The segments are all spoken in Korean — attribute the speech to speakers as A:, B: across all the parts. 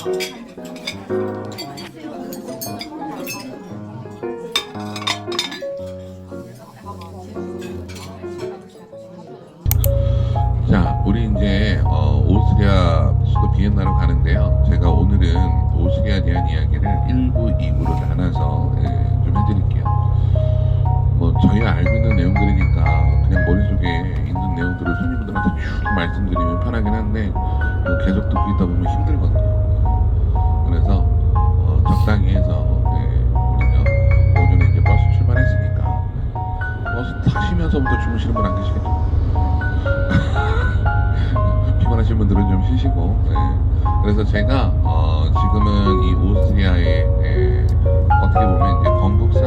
A: 자, 우리 이제 오스트리아 수도 비엔나로 가는데요. 제가 오늘은 오스트리아에 대한 이야기를 1부, 2부로 나눠서 좀 해드릴게요. 뭐 저희 알고 있는 내용들이니까 그냥 머릿속에 있는 내용들을 손님들한테 쭉 말씀드리면 편하긴 한데 계속 듣고 있다 보면 힘들거든요. 그래서 적당히 해서 우리가 오전에 이제 버스 출발했으니까 버스 타시면서부터 주무시는 분 안 계시겠죠? 피곤하신 분들은 좀 쉬시고. 그래서 제가 지금은 이 오스트리아의 어떻게 보면 이제 건국사,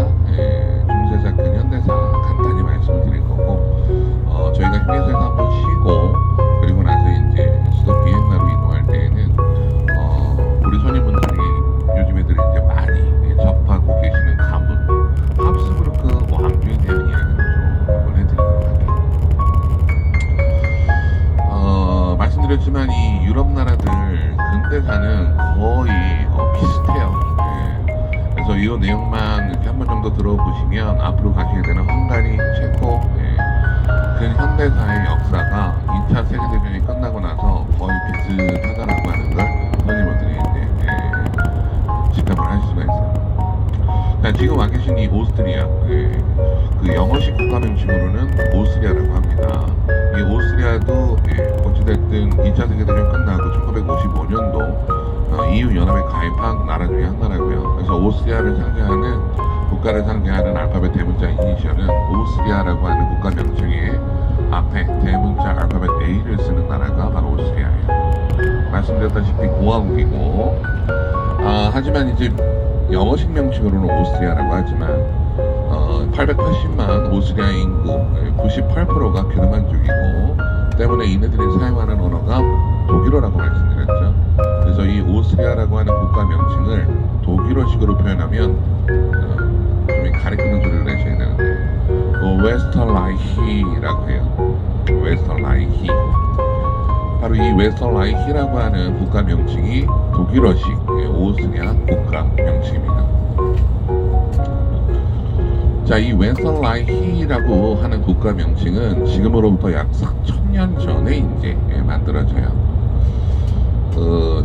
A: 중세사, 근현대사 간단히 말씀을 드릴 거고, 저희가 휴게소에서 한번 쉬고 그리고 나서 이제 수도 비엔나로 이동할 때에는 우리 손님분들이 요즘 애들이 이제 많이 접하고 계시는 가문 합스부르크 왕조에 대한 이야기를 좀 한번 해드리도록 할게요. 말씀드렸지만 이 유럽 나라들 근대사는 거의 비슷해요. 그래서 이 내용만 이렇게 한 번 정도 들어보시면 앞으로 가시게 되는 헝가리, 체코, 근현대사의 역사가 2차 세계대전이 끝나고 나서 거의 비슷하다라고 하는 걸 선생님들이 이제 직감을 하실 수가 있어요. 자, 지금 와 계신 이 오스트리아, 그 영어식 국가명칭으로는 오스트리아라고 합니다. 이 오스트리아도 어찌됐든 2차 세계대전 끝나고 1955년도 EU 연합에 가입한 나라 중에 한 나라고요. 그래서 오스트리아를 상징하는 국가를 상징하는 알파벳 대문자 이니셜은 오스트리아라고 하는 국가 명칭의 앞에 대문자 알파벳 A를 쓰는 나라가 바로 오스트리아예요. 말씀드렸다시피 공화국이고, 하지만 이제 영어식 명칭으로는 오스트리아라고 하지만 880만 오스트리아 인구 98%가 게르만족이고 때문에 이네들이 사용하는 언어가 독일어라고 말씀드렸죠. 그래서 이 오스트리아라고 하는 국가 명칭을 독일어식으로 표현하면 좀 가리키는 소리를 내셔야 되는데 웨스터라이히라고 해요. 웨스터라이히. 바로 이 웨스터라이히라고 하는 국가 명칭이 독일어식 오스트리아 국가 명칭입니다. 자, 이 웨스터라이히라고 하는 국가 명칭은 지금으로부터 약 4,000년 전에 이제 만들어져요.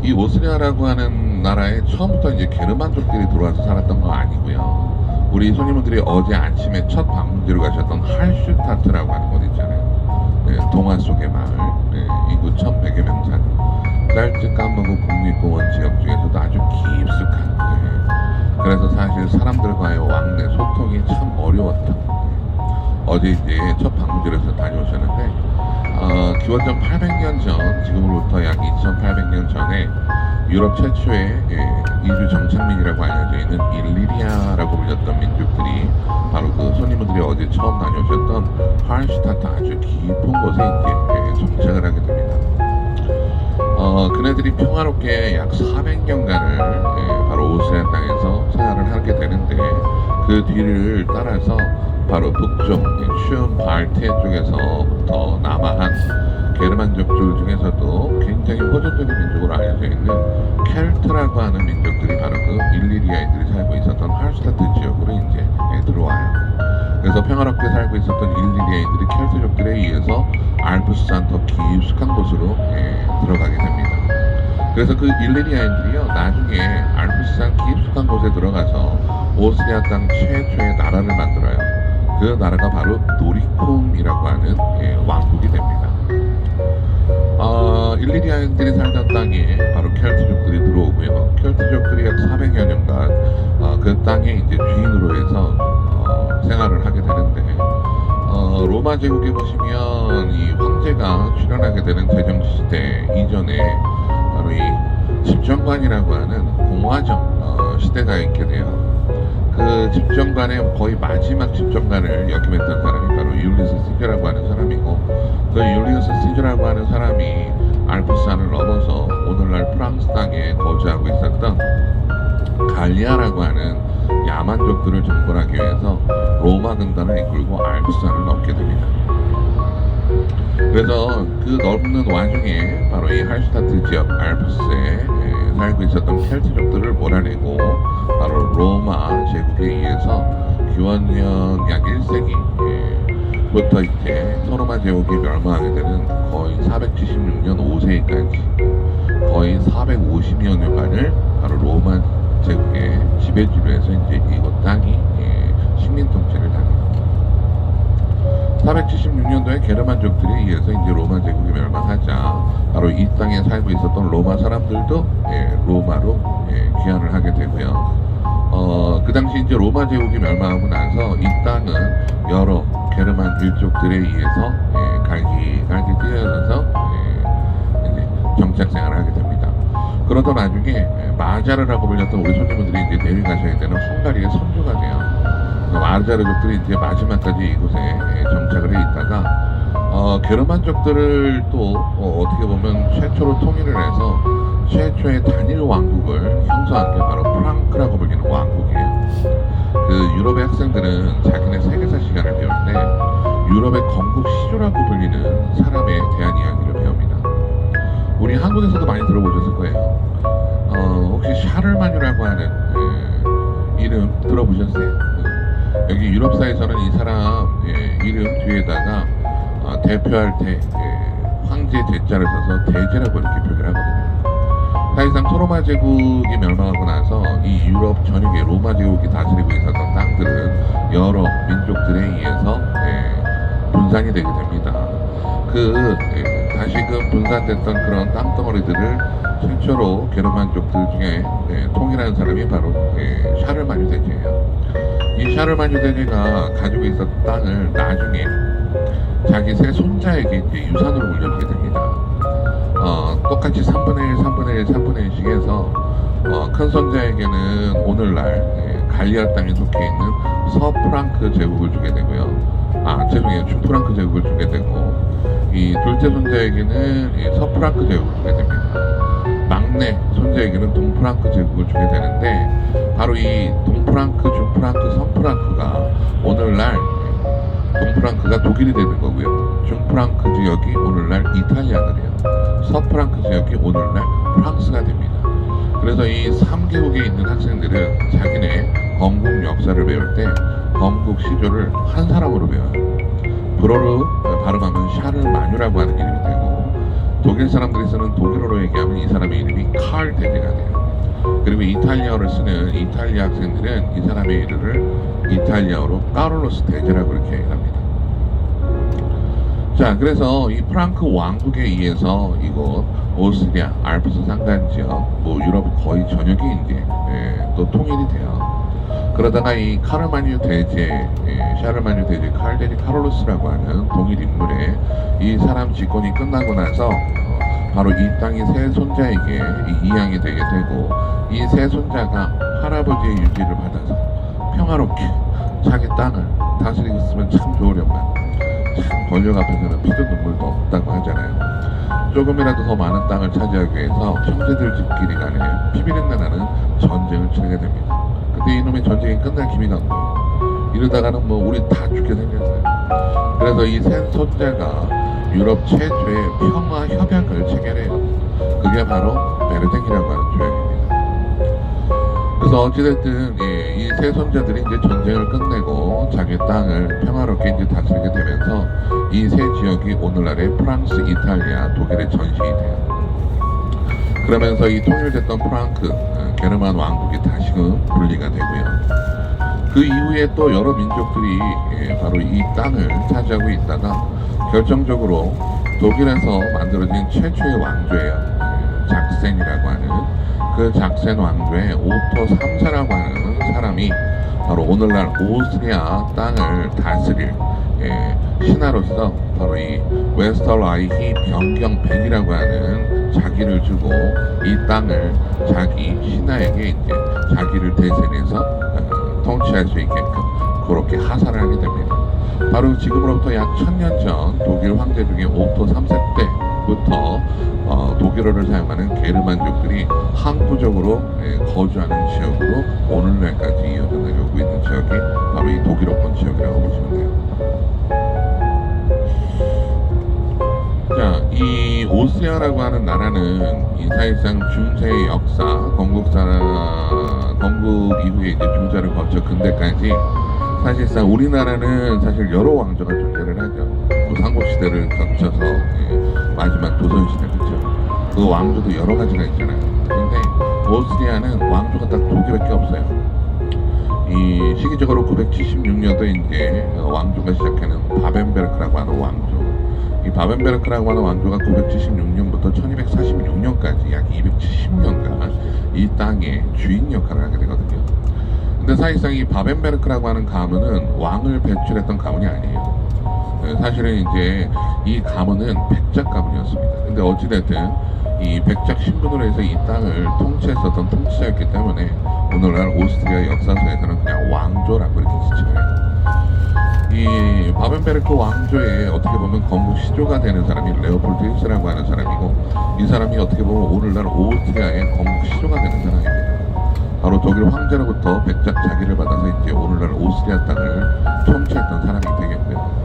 A: 이 오스트리아라고 하는 나라에 처음부터 이제 게르만족들이 들어와서 살았던 거 아니고요. 우리 손님분들이 어제 아침에 첫 방문지로 가셨던 할슈타트라고 하는 곳 있잖아요. 동화 속의 마을, 인구 1,100여 명 사는 쌀뜨까먹은 국립공원 지역 중에서도 아주 깊숙한. 그래서 사실 사람들과의 왕래 소통이 참 어려웠다. 어제 이제 첫 방문지로서 다녀오셨는데 기원전 800년 전, 지금으로부터 약 2800년 전에 유럽 최초의 이주 정착민이라고 알려져 있는 일리리아라고 불렸던 민족들이 바로 그 손님분들이 어제 처음 다녀오셨던 할슈타트 아주 깊은 곳에 이제 정착을 하게 됩니다. 그네들이 평화롭게 약 400년간을 바로 오스트리아 땅에서 생활을 하게 되는데 그 뒤를 따라서 바로 북쪽 추운 발트해 쪽에서부터 남아한 게르만족들 중에서도 굉장히 호전적인 민족으로 알려져 있는 켈트라고 하는 민족들이 바로 그 일리리아인들이 살고 있었던 할슈타트 지역으로 이제 들어와요. 그래서 평화롭게 살고 있었던 일리리아인들이 켈트족들에 의해서 알프스산 더 깊숙한 곳으로 들어가게 됩니다. 그래서 그 일리리아인들이요, 나중에 알프스산 깊숙한 곳에 들어가서 오스트리아 땅 최초의 나라를 만들어요. 그 나라가 바로 노리콤이라고 하는 왕국이 됩니다. 일리리아인들이 살던 땅에 바로 켈트족들이 들어오고요. 켈트족들이 약 400여 년간 그 땅에 이제 주인으로 해서 생활을 하게 되는데 로마 제국에 보시면 이 황제가 출연하게 되는 제정시대 이전에 바로 이 집정관이라고 하는 공화정 시대가 있게 돼요. 그 집정관의 거의 마지막 집정관을 역임했던 사람이 바로 율리스 시저라고 하는 사람이고, 그 율리스 시저라고 하는 사람이 알프스산을 넘어서 오늘날 프랑스 땅에 거주하고 있었던 갈리아라고 하는 야만족들을 정벌하기 위해서 로마 군단을 이끌고 알프스산을 넘게 됩니다. 그래서 그 넓는 와중에 바로 이 할슈타트 지역 알프스에 살고 있었던 켈트족들을 몰아내고 바로 로마 제국에 의해서 기원전 약 1세기부터 이제 로마 제국이 멸망하게 되는 거의 476년 5세기까지 거의 450여 년간을 바로 로마 제국의 지배주로 해서 이제 이곳 땅이 식민 통치를 당해요. 476년도에 게르만족들에 의해서 이제 로마 제국이 멸망하자 바로 이 땅에 살고 있었던 로마 사람들도 로마로 귀환을 하게 되고요. 그 당시 이제 로마 제국이 멸망하고 나서 이 땅은 여러 게르만 일족들에 의해서 갈기 뛰어져서 이제 정착 생활을 하게 됩니다. 그러던 나중에 마자르라고 불렸던 우리 손님들이 이제 내려가셔야 되는 헝가리의 선조가 돼요. 마자르족들이 이제 마지막까지 이곳에 정착을 해 있다가 게르만족들을 또 어떻게 보면 최초로 통일을 해서 최초의 단일 왕국을 형성한 게 바로 프랑크라고 불리는 왕국이에요. 그 유럽의 학생들은 자기네 세계사 시간을 배울 때 유럽의 건국 시조라고 불리는 사람에 대한 이야기를 배웁니다. 우리 한국에서도 많이 들어보셨을 거예요. 혹시 샤를마뉴라고 하는 이름 들어보셨어요? 여기 유럽사에서는 이 사람 이름 뒤에다가 대표할 때 황제 제자를 써서 대제라고 이렇게 표기를 하거든요. 사실상 소로마 제국이 멸망하고 나서 이 유럽 전역의 로마 제국이 다스리고 있었던 땅들은 여러 민족들에 의해서 분산이 되게 됩니다. 다시금 분산됐던 그런 땅덩어리들을 최초로 게르만족들 중에 통일한 사람이 바로 샤를마뉴 대제예요. 이 샤를마뉴 대제가 가지고 있었던 땅을 나중에 자기 세 손자에게 이제 유산으로 물려주게 됩니다. 똑같이 3분의 1, 3분의 1, 3분의 1씩 해서 큰 손자에게는 오늘날 갈리아 땅에 속해 있는 서프랑크 제국을 주게 되고요. 중프랑크 제국을 주게 되고 이 둘째 손자에게는 서프랑크 제국을 주게 됩니다. 막내 손자에게는 동프랑크 제국을 주게 되는데 바로 이 동프랑크, 중프랑크, 서프랑크가 오늘날 동프랑크가 독일이 되는 거고요. 중프랑크 지역이 오늘날 이탈리아가 돼요. 서프랑크 지역이 오늘날 프랑스가 됩니다. 그래서 이 3개국에 있는 학생들은 자기네 건국 역사를 배울 때 건국 시조를 한 사람으로 배워요. 불어로 발음하면 샤를마뉴라고 하는 이름이 되고 독일 사람들이 쓰는 독일어로 얘기하면 이 사람의 이름이 칼 대제가 돼요. 그리고 이탈리아어를 쓰는 이탈리아 학생들은 이 사람의 이름을 이탈리아어로 카를로스 대제라고 이렇게 얘기합니다. 자, 그래서 이 프랑크 왕국에 의해서 이곳 오스트리아 알프스 산간 지역, 유럽 거의 전역이 이제 또 통일이 돼요. 그러다가 이 샤를마뉴 대제 칼 대제 카를로스라고 하는 동일 인물의 이 사람 집권이 끝나고 나서 바로 이 땅이 세 손자에게 이양이 되게 되고 이 세 손자가 할아버지의 유지를 받아서 평화롭게 자기 땅을 다스리고 있으면 참 좋으련만 참 권력 앞에서는 피도 눈물도 없다고 하잖아요. 조금이라도 더 많은 땅을 차지하기 위해서 형제들 집끼리 간에 피비린내 나는 전쟁을 치르게 됩니다. 근데 이놈의 전쟁이 끝날 기미가 안 보여요. 이러다가는 우리 다 죽게 생겼어요. 그래서 이 세 손자가 유럽 최초의 평화 협약을 체결해요. 그게 바로 베르댕이라고 하는 조약입니다. 그래서 어찌됐든 이 세 손자들이 이제 전쟁을 끝내고 자기 땅을 평화롭게 이제 다스리게 되면서 이 세 지역이 오늘날의 프랑스, 이탈리아, 독일의 전신이 돼요. 그러면서 이 통일됐던 프랑크, 게르만 왕국이 다시금 분리가 되고요. 그 이후에 또 여러 민족들이 바로 이 땅을 차지하고 있다가 결정적으로 독일에서 만들어진 최초의 왕조예요. 작센이라고 하는 그 작센 왕조의 오토 3세라고 하는 사람이 바로 오늘날 오스트리아 땅을 다스릴 신하로서 바로 이 웨스터라이히 변경백이라고 하는 자기를 주고 이 땅을 자기 신하에게 이제 자기를 대신해서 통치할 수 있게끔 그렇게 하사를 하게 됩니다. 바로 지금으로부터 약 1000년 전 독일 황제 중에 오토 3세 때부터 독일어를 사용하는 게르만족들이 항구적으로 거주하는 지역으로 오늘날까지 이어져 내려오고 있는 지역이 바로 이 독일어권 지역이라고 보시면 돼요. 자, 이 오스트리아라고 하는 나라는 이 사실상 중세의 역사, 건국 이후에 이제 중세를 거쳐 근대까지 사실상 우리나라는 사실 여러 왕조가 존재를 하죠. 뭐 삼국시대를 거쳐서 마지막 조선시대 그렇죠. 그 왕조도 여러 가지가 있잖아요. 근데 오스트리아는 왕조가 딱 두 개밖에 없어요. 이 시기적으로 976년도에 이제 왕조가 시작하는 바벤베르크라고 하는 왕조. 이 바벤베르크라고 하는 왕조가 976년부터 1246년까지 약 270년간 이 땅의 주인 역할을 하게 되거든요. 근데 사실상 이 바벤베르크라고 하는 가문은 왕을 배출했던 가문이 아니에요. 사실은 이제 이 가문은 백작 가문이었습니다. 근데 어찌됐든 이 백작 신분으로 해서 이 땅을 통치했었던 통치자였기 때문에 오늘날 오스트리아 역사서에서는 그냥 왕조라고 이렇게 지칭을 해요. 이 바벤베르크 왕조의 어떻게 보면 건국 시조가 되는 사람이 레오폴드 1세라고 하는 사람이고, 이 사람이 어떻게 보면 오늘날 오스트리아의 건국 시조가 되는 사람입니다. 바로 독일 황제로부터 백작 자기를 받아서 이제 오늘날 오스트리아 땅을 통치했던 사람이 되겠고요.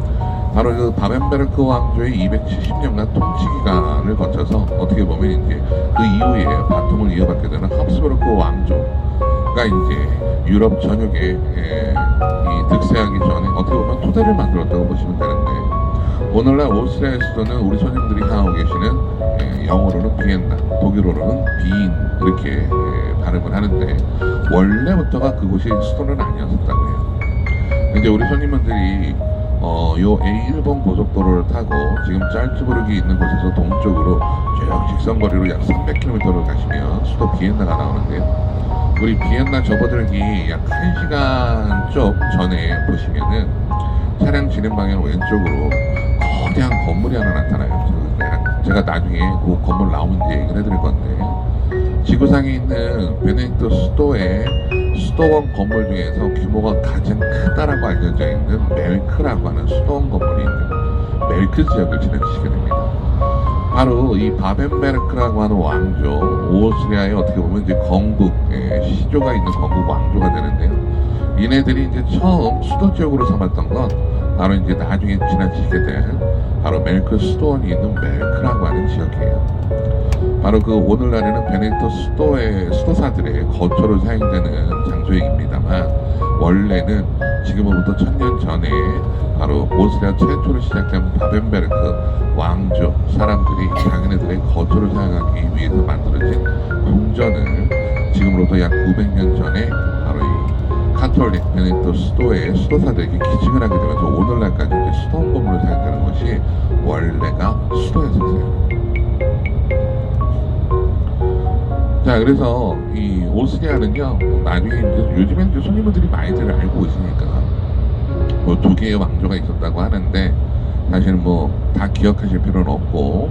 A: 바로 그 바벤베르크 왕조의 270년간 통치 기간을 거쳐서 어떻게 보면 이제 그 이후에 바통을 이어받게 되는 합스부르크 왕조가 이제 유럽 전역에 이 득세하기 전에 어떻게 보면 토대를 만들었다고 보시면 되는데, 오늘날 오스트리아의 수도는 우리 손님들이 향하고 계시는 영어로는 비엔나, 독일어로는 비인 이렇게 발음을 하는데, 원래부터가 그곳이 수도는 아니었었다고 해요. 근데 우리 손님분들이 요 A1번 고속도로를 타고 지금 짤츠부르크에 있는 곳에서 동쪽으로 쭉 직선거리로 약 300km를 가시면 수도 비엔나가 나오는데요. 우리 비엔나 접어들기 약 1시간 쪽 전에 보시면은 차량 진행 방향 왼쪽으로 거대한 건물이 하나 나타나요. 제가 나중에 그 건물 나오면 이제 얘기를 해드릴 건데, 지구상에 있는 베네딕토 수도의 수도원 건물 중에서 규모가 가장 크다라고 알려져 있는 멜크라고 하는 수도원 건물이 있는 멜크 지역을 지나치게 됩니다. 바로 이 바벤베르크라고 하는 왕조, 오스트리아의 어떻게 보면 이제 건국 시조가 있는 건국 왕조가 되는데요. 이네들이 이제 처음 수도 지역으로 삼았던 건 바로 이제 나중에 지나치게 된 바로 멜크 수도원이 있는 멜크라고 하는 지역이에요. 바로 그 오늘날에는 베네딕토 수도의 수도사들의 거처로 사용되는 장소입니다만, 원래는 지금으로부터 1000년 전에 바로 오스트리아 최초로 시작된 바벤베르크 왕조 사람들이 자기네들의 거처를 사용하기 위해서 만들어진 궁전을 지금으로부터 약 900년 전에 바로 이 카톨릭 베네딕토 수도의 수도사들에게 기증을 하게 되면서 오늘날까지 이제 수도원 건물을 사용하는 것이 원래가 수도였었어요. 자, 그래서 이 오스트리아는요, 나중에 이제 요즘엔 이제 손님들이 많이들 알고 있으니까 뭐 두 개의 왕조가 있었다고 하는데, 사실 뭐 다 기억하실 필요는 없고,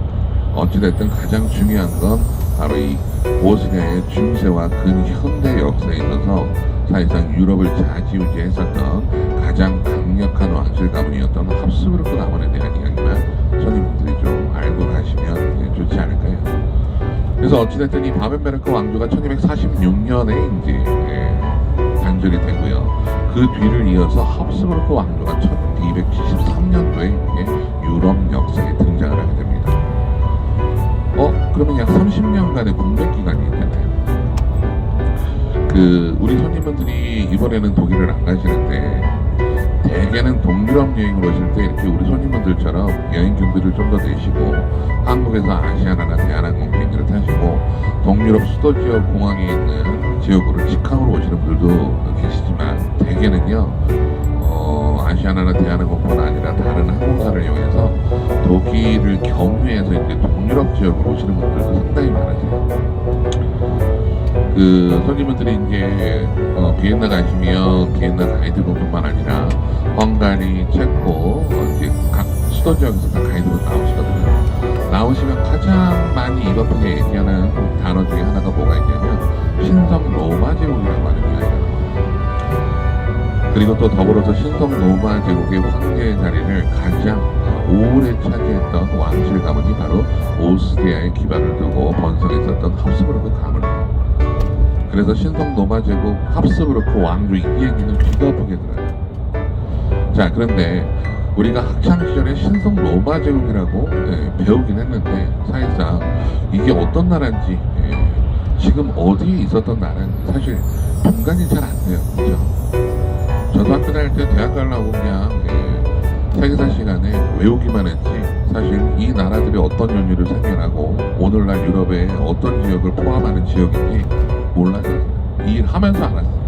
A: 어찌됐든 가장 중요한 건 바로 이 오스트리아의 중세와 근현대 역사에 있어서 사실상 유럽을 좌지우지했었던 가장 강력한 왕실 가문이었던 합스부르크 가문에 대한 이야기만 손님들이 좀 알고 가시면 좋지 않을까요? 그래서 어찌됐든 이 바벤베르크 왕조가 1246년에 이제 단절이 되고요. 그 뒤를 이어서 합스부르크 왕조가 1273년도에 유럽 역사에 등장을 하게 됩니다. 그러면 약 30년간의 공백 기간이 있잖아요. 그 우리 손님분들이 이번에는 독일을 안 가시는데, 대개는 동유럽 여행을 오실 때 이렇게 우리 손님분들처럼 여행 경비를 좀 더 내시고 한국에서 아시아나나 대한항공 비행기를 타시고 동유럽 수도 지역 공항에 있는 지역으로 직항으로 오시는 분들도 계시지만, 대개는요 아시아나나 대한항공뿐 아니라 다른 항공사를 이용해서 독일을 경유해서 이제 동유럽 지역으로 오시는 분들도 상당히 많으세요. 그 손님분들이 이제 비엔나 가시면 비엔나 가이드북뿐만 아니라 헝가리, 체코 이제 각 수도 지역에서 다 가이드북 나오시거든요. 나오시면 가장 많이 입 아프게 얘기하는 단어 중에 하나가 뭐가 있냐면 신성 로마 제국이라고 하는 이야기가 나와요. 그리고 또 더불어서 신성 로마 제국의 황제의 자리를 가장 오래 차지했던 왕실 가문이 바로 오스트리아에 기반을 두고 번성했었던 합스부르크 가문이에요. 그래서 신성 로마 제국 합스부르크 왕조 이 얘기는 귀가 아프게 들어요. 자, 그런데 우리가 학창 시절에 신성 로마 제국이라고 배우긴 했는데 사실상 이게 어떤 나라인지 지금 어디에 있었던 나라인지 사실 분간이 잘 안 돼요. 그렇죠? 저도 학교 다닐 때 대학 가려고 그냥 세계사 시간에 외우기만 했지 사실 이 나라들이 어떤 연유를 생겨나고 오늘날 유럽의 어떤 지역을 포함하는 지역인지 몰랐어요. 이 일 하면서 알았어요.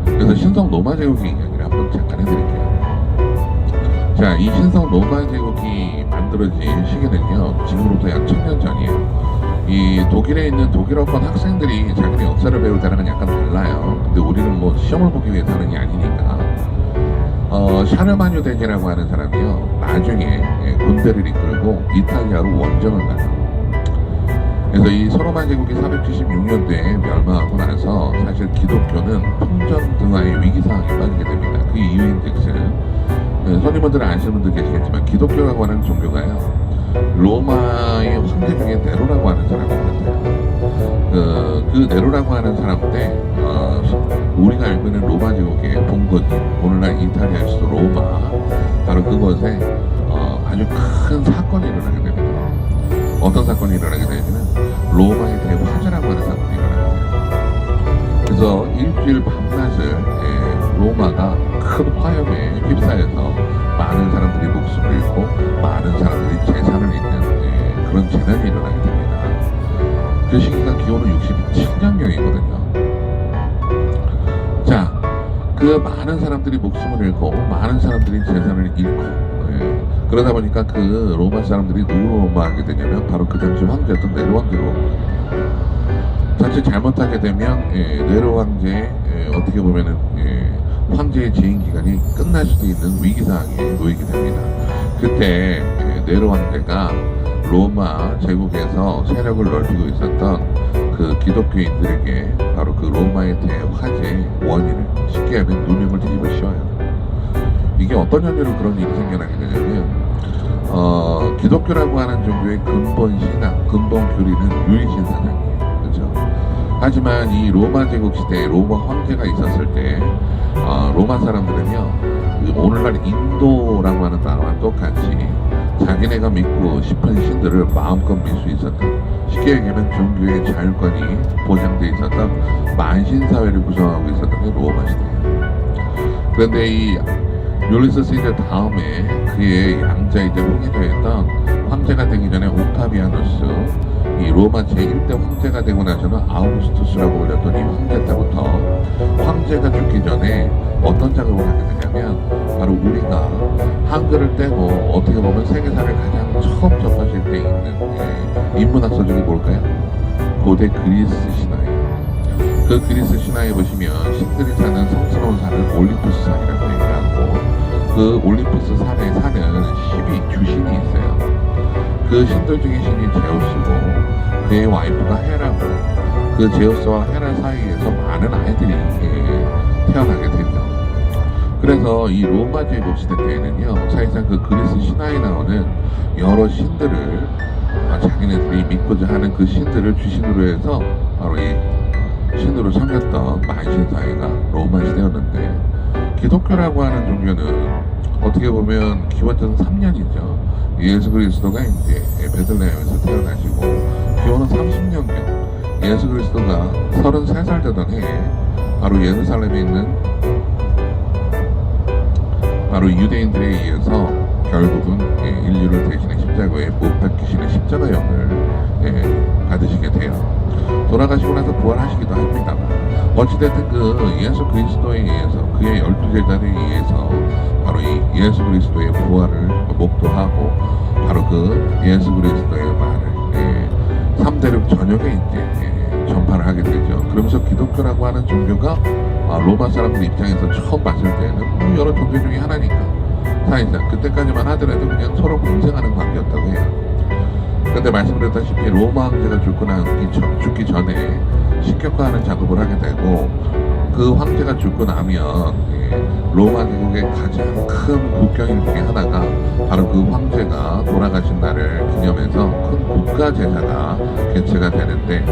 A: 그래서 신성 로마 제국의 이야기를 한번 잠깐 해드릴게요. 자, 이 신성 로마 제국이 만들어진 시기는요 지금으로부터 약 1000년 전이에요. 이 독일에 있는 독일어권 학생들이 자기네 역사를 배울 때랑은 약간 달라요. 근데 우리는 뭐 시험을 보기 위해서 하는 게 아니니까 샤르마뉴 대제라고 하는 사람이요 나중에 군대를 이끌고 이탈리아로 원정을 가요. 그래서 이 서로마 제국이 476년도에 멸망하고 나서 사실 기독교는 풍전 등화의 위기상황에 빠지게 됩니다. 그 이유인즉슨 선임분들은 아시는 분들 계시겠지만 기독교라고 하는 종교가요 로마의 황제 중에 네로라고 하는 사람이 있었어요. 그 네로라고 하는 사람 때 우리가 알고 있는 로마 제국의 본거지 오늘날 이탈리아 수도 로마 바로 그곳에 아주 큰 사건이 일어나게 됩니다. 어떤 사건이 일어나게 되냐면 로마의 대화재라고 하는 사건이 일어나게 돼요. 그래서 일주일 밤낮을 로마가 큰 화염에 휩싸여서 많은 사람들이 목숨을 잃고 많은 사람들이 재산을 잃는 그런 재난이 일어나게 됩니다. 그 시기가 기원은 67년경이거든요. 자, 그 많은 사람들이 목숨을 잃고 많은 사람들이 재산을 잃고 그러다 보니까 그 로마 사람들이 누구로 원망하게 되냐면 바로 그 당시 황제였던 네로 황제로 자칫 잘못하게 되면 네로 황제의 어떻게 보면은 황제의 재임 기간이 끝날 수도 있는 위기 상황에 놓이게 됩니다. 그때 네로 황제가 로마 제국에서 세력을 넓히고 있었던 그 기독교인들에게 바로 그 로마의 대화재의 원인을 쉽게 하면 누명을 뒤집어 씌워요. 이게 어떤 연유로 그런 일이 생겨나게 되냐면 기독교라고 하는 종교의 근본 신앙, 근본 교리는 유일신 사상이에요. 그렇죠? 하지만 이 로마 제국 시대에 로마 황제가 있었을 때 로마 사람들은요 오늘날 인도라고 하는 나라와 똑같이 자기네가 믿고 싶은 신들을 마음껏 믿을 수 있었던 쉽게 얘기하면 종교의 자율권이 보장되어 있었던 만신사회를 구성하고 있었던 게 로마 시대예요. 그런데 이 율리스 시저 다음에 그의 양자이자 후계자였던 황제가 되기 전에 옥타비아누스 이 로마 제1대 황제가 되고 나서는 아우구스투스라고 불렸던 이 황제 때부터 황제가 죽기 전에 어떤 작업을 하게 되냐면 바로 우리가 한글을 떼고 어떻게 보면 세계사를 가장 처음 접하실 때 있는 인문학 서적이 뭘까요? 고대 그리스 신화예요. 그 그리스 신화에 보시면 신들이 사는 성스러운 산을 올림푸스 산이라고 얘기하고 그 올림푸스 산에 사는 12주신이 있어요. 그 신들 중에 신이 제우스고 그의 와이프가 헤라고 그 제우스와 헤라 사이에서 많은 아이들이 태어나게 되죠. 그래서 이 로마 제국 시대 때에는요 사실상 그 그리스 신화에 나오는 여러 신들을 자기네들이 믿고자 하는 그 신들을 주신으로 해서 바로 이 신으로 섬겼던 만신사회가 로마 시대였는데 기독교라고 하는 종교는 어떻게 보면 기원전 3년이죠. 예수 그리스도가 이제 베들레헴에서 태어나시고 기원은 30년경 예수 그리스도가 33살 되던 해에 바로 예루살렘에 있는 바로 유대인들에 의해서 결국은 인류를 대신해 십자가에 못 박히시는 십자가형을 받으시게 돼요. 돌아가시고 나서 부활하시기도 합니다만 어찌됐든 그 예수 그리스도에 의해서 그의 12제자들에 의해서 바로 이 예수 그리스도의 부활을 목도하고 바로 그 예수 그리스도의 말을 3대륙 전역에 이제 전파를 하게 되죠. 그러면서 기독교라고 하는 종교가 로마 사람들 입장에서 처음 봤을 때는 뭐 여러 종교 중에 하나니까 사실상 그때까지만 하더라도 그냥 서로 공생하는 관계였다고 해요. 그런데 말씀드렸다시피 로마 황제가 죽기 전에 신격화하는 작업을 하게 되고 그 황제가 죽고 나면 로마 제국의 가장 큰 국경일 중에 하나가 바로 그 황제가 돌아가신 날을 기념해서 큰 국가 제사가 개최가 되는데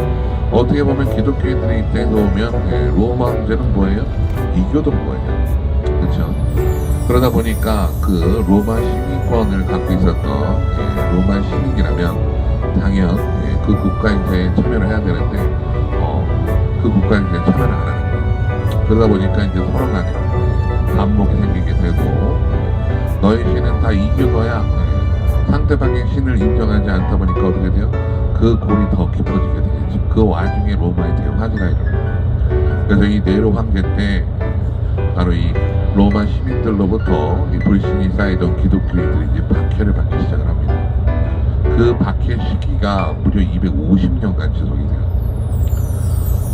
A: 어떻게 보면 기독교인들의 입장에서 보면 로마 황제는 뭐예요? 이교도인 거예요. 그렇죠? 그러다 보니까 그 로마 시민권을 갖고 있었던 로마 시민이라면 당연 그 국가행사에 참여를 해야 되는데 그 국가행사에 참여를 안 하는 거예요. 그러다 보니까 이제 서로 간에 반목이 생기게 되고 너희 신은 다 이교도야. 상대방의 신을 인정하지 않다 보니까 어떻게 돼요? 그 골이 더 깊어지게 되겠죠. 그 와중에 로마에 대화제가 일어나요. 그래서 이 네로 황제 때 바로 이 로마 시민들로부터 이 불신이 쌓이던 기독교인들이 이제 박해를 받기 시작을 합니다. 그 박해 시기가 무려 250년간 지속이 돼요.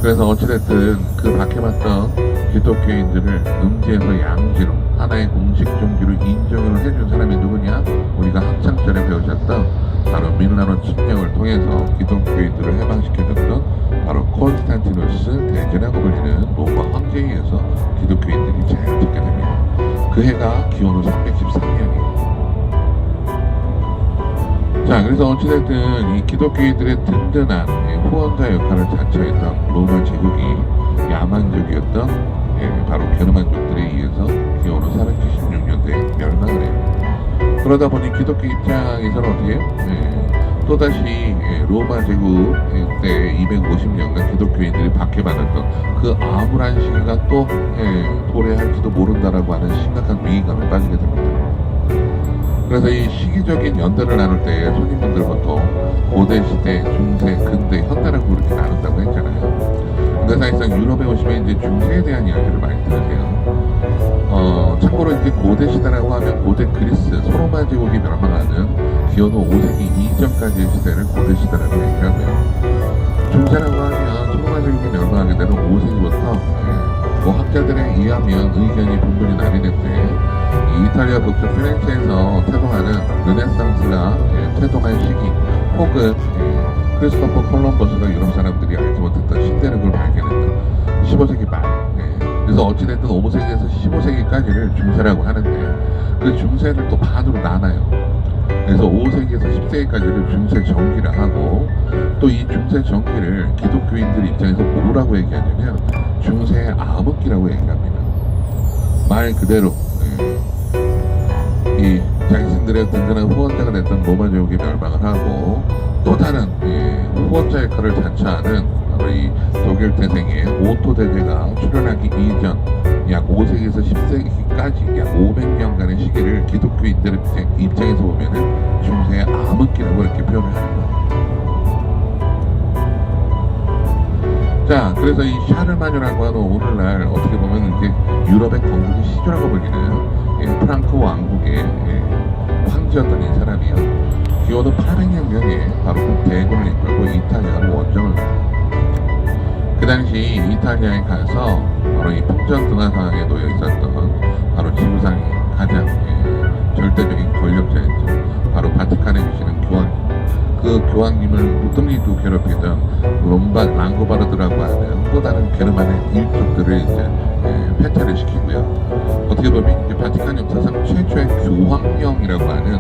A: 그래서 어찌됐든 그 박해받던 기독교인들을 음지에서 양지로 하나의 공식 종교로 인정을 해준 사람이 누구냐? 우리가 학창절에 배우셨던 바로 밀라노 침략을 통해서 기독교인들을 해방시켜줬던 바로 콘스탄티누스 대제라고 불리는 로마 황제에 의해서 기독교인들이 자유를 찾게 됩니다. 그 해가 기원후 313년이에요. 자, 그래서 어찌됐든 이 기독교인들의 든든한 후원자 역할을 자처했던 로마 제국이 야만족이었던 바로 게르만족들에 의해서 기원후 476년도에 멸망을 해요. 그러다 보니 기독교 입장에서는 어떻게 해요? 또다시 로마 제국 때 250년간 기독교인들이 박해받았던 그 암울한 시기가 또 도래할지도 모른다라고 하는 심각한 위기감에 빠지게 됩니다. 그래서 이 시기적인 연대를 나눌 때 손님분들 보통 고대 시대, 중세, 근대, 현대라고 이렇게 나눈다고 했잖아요. 근데 사실상 유럽에 오시면 이제 중세에 대한 이야기를 많이 들으세요. 참고로 이제 고대 시대라고 하면 고대 그리스, 소로마 제국이 멸망하는 기원후 5세기 이전까지의 시대를 고대 시대라고 얘기를 하고요. 중세라고 하면 소로마 제국이 멸망하게 되는 5세기부터 뭐 학자들에 의하면 의견이 분분히 나뉘는데 이 이탈리아 북쪽 피렌체에서 태동하는 르네상스가 태동한 시기 혹은 크리스토퍼 콜럼버스가 유럽 사람들이 알지 못했던 신대륙을 발견했던 15세기 말 그래서 어찌됐든 5세기에서 15세기까지를 중세라고 하는데 그 중세를 또 반으로 나눠요. 그래서 5세기에서 10세기까지를 중세 정기를 하고 또 이 중세 정기를 기독교인들 입장에서 뭐라고 얘기하냐면 중세 암흑기라고 얘기합니다. 말 그대로 이 자신들의 든든한 후원자가 됐던 로마 제국이 멸망을 하고 또 다른 후원자 역할을 자처하는 바로 이 독일 태생의 오토 대제가 출현하기 이전 약 5세기에서 10세기까지 약 500년간의 시기를 기독교인들 입장에서 보면은 중세의 암흑기라고 이렇게 표현을 하는 거예요. 자, 그래서 이 샤르마뉴라고 하는 오늘날 어떻게 보면 이제 유럽의 건국의 시조라고 불리는 프랑크 왕국의 황제였던 이 사람이요. 기원후 800년경에 바로 그 대군을 이끌고 이탈리아로 원정을 가요. 그 당시 이탈리아에 가서 바로 이 풍전등화 상황에 놓여 있었던 바로 지구상의 가장 절대적인 권력자였죠. 바로 바티칸에 계시는 교황님. 그 교황님을 무등리도 괴롭히던 랑고바르드라고 하는 또 다른 게르만의 일족들을 이제 패퇴를 시키고요. 어떻게 보면 이제 바티칸 역사상 최초의 교황령이라고 하는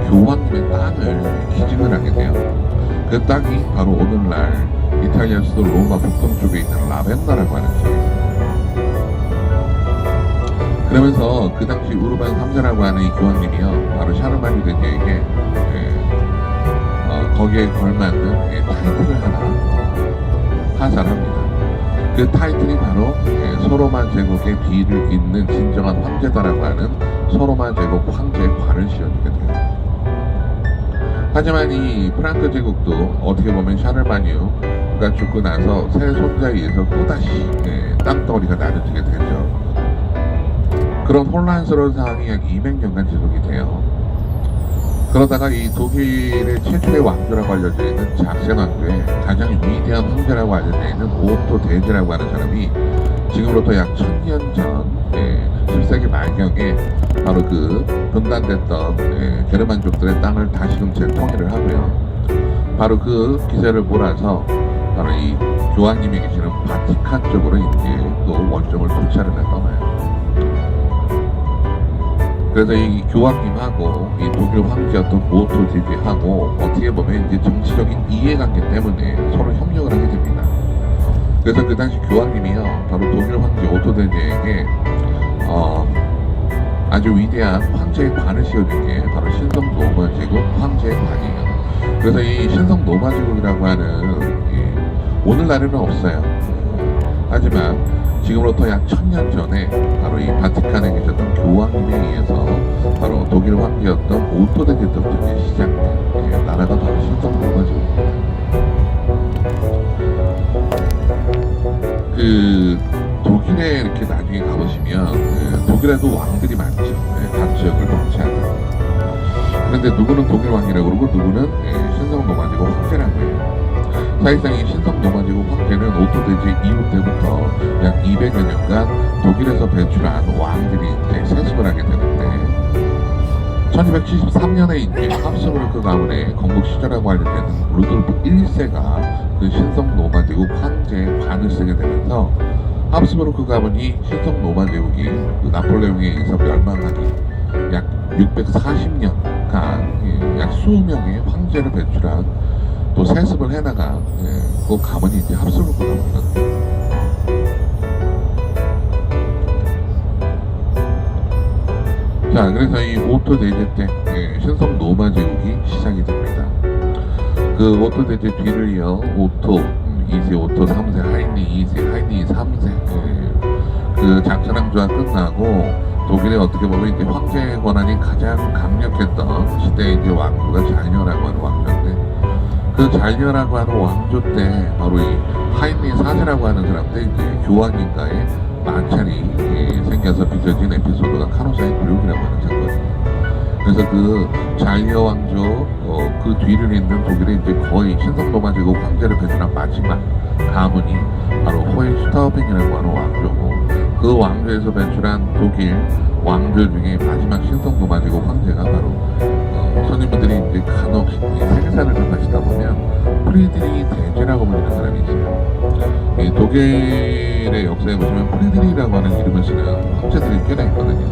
A: 교황님의 땅을 기증을 하게 돼요. 그 땅이 바로 오늘날 이탈리아 수도 로마 북동쪽에 있는 라벤나라고 하는 지역입니다. 그러면서 그 당시 우르반 3세라고 하는 이 교황님이요, 바로 샤르마뉴 대제에게 거기에 걸맞는 타이틀을 하나 하사합니다. 그 타이틀이 바로 소로마 제국의 뒤를 잇는 진정한 황제다라고 하는 소로마 제국 황제의 관을 씌워주게 돼요. 하지만 이 프랑크 제국도 어떻게 보면 샤르마뉴가 죽고 나서 새 손자에 의해서 또다시 땅덩어리가 나눠지게 되죠. 그런 혼란스러운 상황이 약 200년간 지속이 돼요. 그러다가 이 독일의 최초의 왕조라고 알려져 있는 작센 왕조의 가장 위대한 황제라고 알려져 있는 오토 대제라고 하는 사람이 지금부터 약 1000년 전 10세기 말경에 바로 그 분단됐던 게르만족들의 땅을 다시금 재통일을 하고요. 바로 그 기세를 몰아서 바로 이 교황님이 계시는 바티칸 쪽으로 이제 또 원정을 도착을 해 떠나요. 그래서 이 교황님하고 이 독일 황제였던 오토 대제하고 어떻게 보면 이제 정치적인 이해관계 때문에 서로 협력을 하게 됩니다. 그래서 그 당시 교황님이요, 바로 독일 황제 오토 대제에게 아주 위대한 황제의 관을 씌워준 게 바로 신성 노만 제국 황제의 관이에요. 그래서 이 신성 노만 제국이라고 하는 오늘날에는 없어요. 하지만 지금으로부터 약 1000년 전에 바로 이 바티칸에 계셨던 교황님에 의해서 바로 독일 황제였던 오토 대제 때부터 시작된 나라가 바로 신성 노만 제국입니다. 그 독일에 이렇게 나중에 가보시면 독일에도 왕들이 많죠. 각 지역을 통치하는. 그런데 누구는 독일 왕이라고 그러고 누구는 신성 노만 제국 황제라고 해요. 사실상 이 신성 노만 제국 황제는 오토 대제 이후 때부터 약 200여 년간 독일에서 배출한 왕들이 이제 세습을 하게 되는데 1273년에 이제 합스부르크 가문의 건국 시절하고 관련되는 루돌프 1세가 그 신성 노만 제국 황제의 관을 쓰게 되면서 합스부르크 가문이 신성 노만 제국이 그 나폴레옹에 의해서 멸망하기 약 640년간 약 20명의 황제를 배출한 또 세습을 해나가 그 가문이 이제 합스부르크 가문이거든요. 자, 그래서 이 오토 대제 때 신성 노만 제국이 시작이 됩니다. 그 오토 대제 뒤를 이어 오토 2세, 오토 3세, 하이니 2세, 하이니 3세 그 작전왕조가 끝나고 독일에 어떻게 보면 이제 황제의 권한이 가장 강력했던 시대의 이제 왕조가 잘녀라고 하는 왕조인데 그 잘녀라고 하는 왕조 때 바로 이 하이니 4세라고 하는 사람들 이제 교황인가의 만찬이 생겨서 빚어진 에피소드가 카노사의 굴욕이라고 하는 사건이에요. 그래서 그 잘녀 왕조 그 뒤를 잇는 독일의 이제 거의 신성 노만 제국 황제를 배출한 마지막 가문이 바로 호헨슈타우펜이라고 하는 왕조고 그 왕조에서 배출한 독일 왕들 중에 마지막 신성 노만 제국 황제가 바로 손님분들이 이제 간혹 생사를 접하시다 보면 프리드리히 대제라고 불리는 사람이 있어요. 이 독일의 역사에 보시면 프리드리히라고 하는 이름을 쓰는 황제들이 꽤나 있거든요.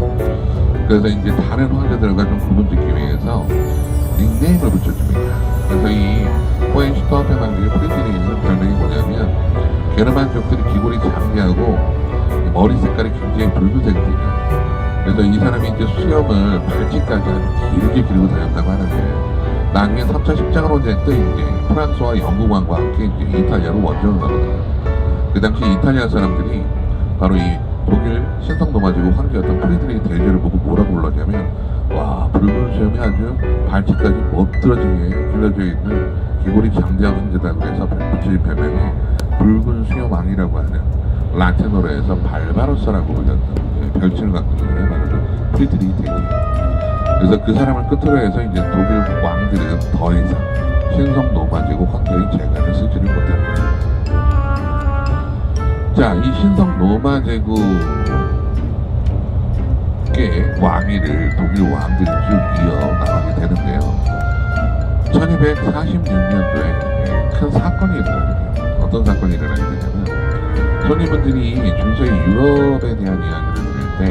A: 그래서 이제 다른 황제들과 좀 구분짓기 위해서 닉네임을 붙여줍니다. 그래서 이 호헨슈타우펜 왕국의 프리드리히는 별명이 뭐냐면 게르만족들이 귀골이 장대하고 머리 색깔이 굉장히 붉은색이에요. 그래서 이 사람이 이제 수염을 발치까지 아주 길게 기르고 다녔다고 하는데 나중에 3차 십자가 논쟁 때 이제 프랑스와 영국 왕과 함께 이제 이탈리아로 원정을 가거든요. 그 당시 이탈리아 사람들이 바로 이 독일 신성 노만 제국 황제였던 프리드리히 대제를 보고 뭐라고 불렀냐면 와 붉은 수염이 아주 발치까지 멋들어지게 길러져 있는 귀골이 장대한 황제다 그래서 붙인 별명이 붉은 수염왕이라고 하는 라틴어로해서 발바로스라고 불렸던 별칭을 갖고 있는 바로 프리드리히 대제. 그래서 그 사람을 끝으로 해서 이제 독일 왕들은 더 이상 신성 노만 제국 황제의 재간을 쓰지를 못합니다. 자, 이 신성 노만 제국의 왕위를 독일 왕들이 쭉 이어나가게 되는데요. 1246년도에 큰 사건이 일어나게 돼요. 어떤 사건이 일어나게 되냐면 손님분들이 중세 유럽에 대한 이야기를 들을 때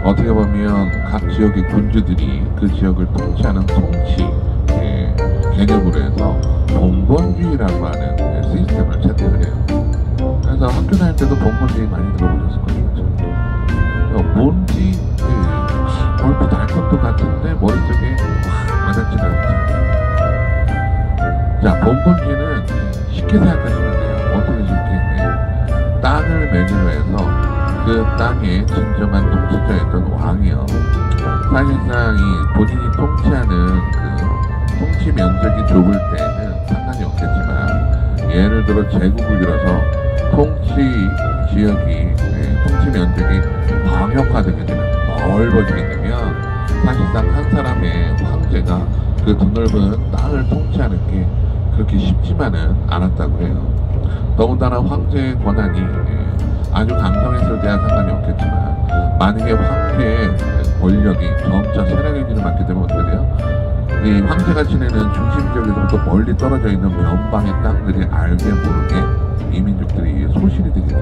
A: 어떻게 보면 각 지역의 군주들이 그 지역을 통치하는 통치 개념으로 해서 봉건주의라고 하는 시스템을 채택을 해요. 그래서 학교 다닐 때도 봉건주의 많이 들어보셨을 거죠. 뭔지 얼핏 알 것도 같은데 머릿속에 확 와닿지는 않죠. 자, 봉건주의는 쉽게 생각하시면 돼요. 어떻게 쉽게? 땅을 매개로 해서 그 땅의 진정한 통치자였던 왕이요. 사실상 이 본인이 통치하는 그 통치 면적이 좁을 때는 상관이 없겠지만 예를 들어 제국을 이뤄서 통치 지역이 통치 면적이 광역화되게 되면 넓어지게 되면 사실상 한 사람의 황제가 그 드넓은 땅을 통치하는 게 그렇게 쉽지만은 않았다고 해요. 더군다나 황제의 권한이 아주 강성했을 때야 상관이 없겠지만 만약에 황제의 권력이 점차 세력에지를 맞게 되면 어떻게 돼요? 이 황제가 지내는 중심 지역에서부터 멀리 떨어져 있는 변방의 땅들이 알게 모르게 이민족들이 소실이 되게 돼요.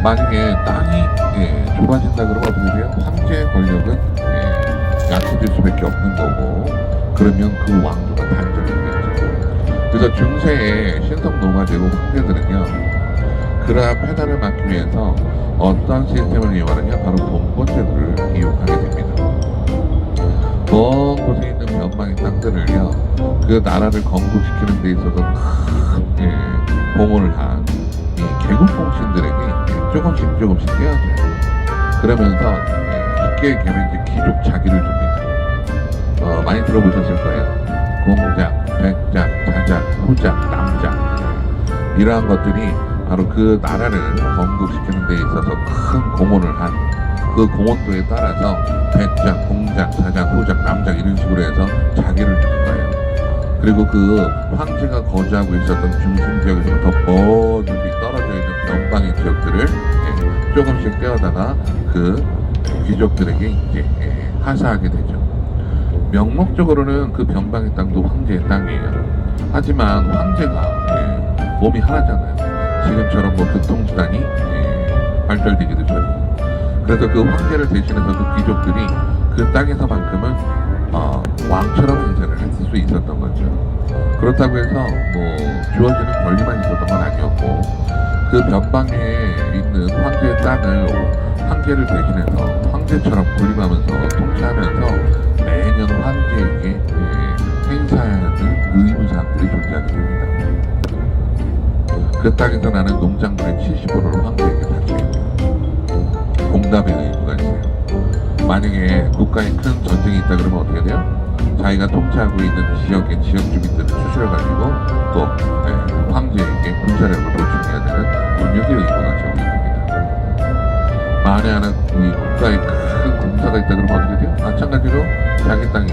A: 만약에 땅이 좁아진다 그러면 어떻게 돼요? 황제의 권력은 약해질 수밖에 없는 거고 그러면 그 왕조가 단절이 되겠죠. 그래서 중세의 신성 노마 제국 황제들은요 그러한 패단을 막기 위해서 어떤 시스템을 이용하느냐? 바로 봉건제도를 이용하게 됩니다. 먼 곳에 있는 변방의 땅들을요, 그 나라를 건국시키는 데 있어서 큰 공헌을 한 이 개국공신들에게 조금씩 떼어줘요. 그러면서 쉽게 얘기하면 이제 귀족 자기를 줍니다. 많이 들어보셨을 거예요. 공작, 백작, 자작, 후작, 남작, 이러한 것들이 바로 그 나라를 건국시키는 데 있어서 큰 공헌을 한 그 공헌도에 따라서 백작, 공작, 자작, 후작, 남작 이런 식으로 해서 자기를 주는 거예요. 그리고 그 황제가 거주하고 있었던 중심 지역에서 더 멀리 떨어져 있는 변방의 지역들을 조금씩 떼어다가 그 귀족들에게 이제 하사하게 되죠. 명목적으로는 그 변방의 땅도 황제의 땅이에요. 하지만 황제가 몸이 하나잖아요. 지금처럼 뭐 교통수단이 발달되기도 전이에요. 그래서 그 황제를 대신해서 그 귀족들이 그 땅에서만큼은 왕처럼 행세를 할 수 있었던 거죠. 그렇다고 해서 뭐 주어지는 권리만 있었던 건 아니었고, 그 변방에 있는 황제의 땅을 황제를 대신해서 황제처럼 군림하면서 통치하면서 매년 황제에게 행사하는 의무사항들이 존재하게 됩니다. 그 땅에서 나는 농작물의 70%를 황제에게 바쳐야 돼요. 공답의 의무가 있어요. 만약에 국가에 큰 전쟁이 있다 그러면 어떻게 돼요? 자기가 통치하고 있는 지역의 지역 주민들을 추출해가지고 또 황제에게 군사력을 보충해야 되는 군역의 의무가 적용됩니다. 만에 하나 이 국가에 큰 공사가 있다 그러면 어떻게 돼요? 마찬가지로 자기 땅에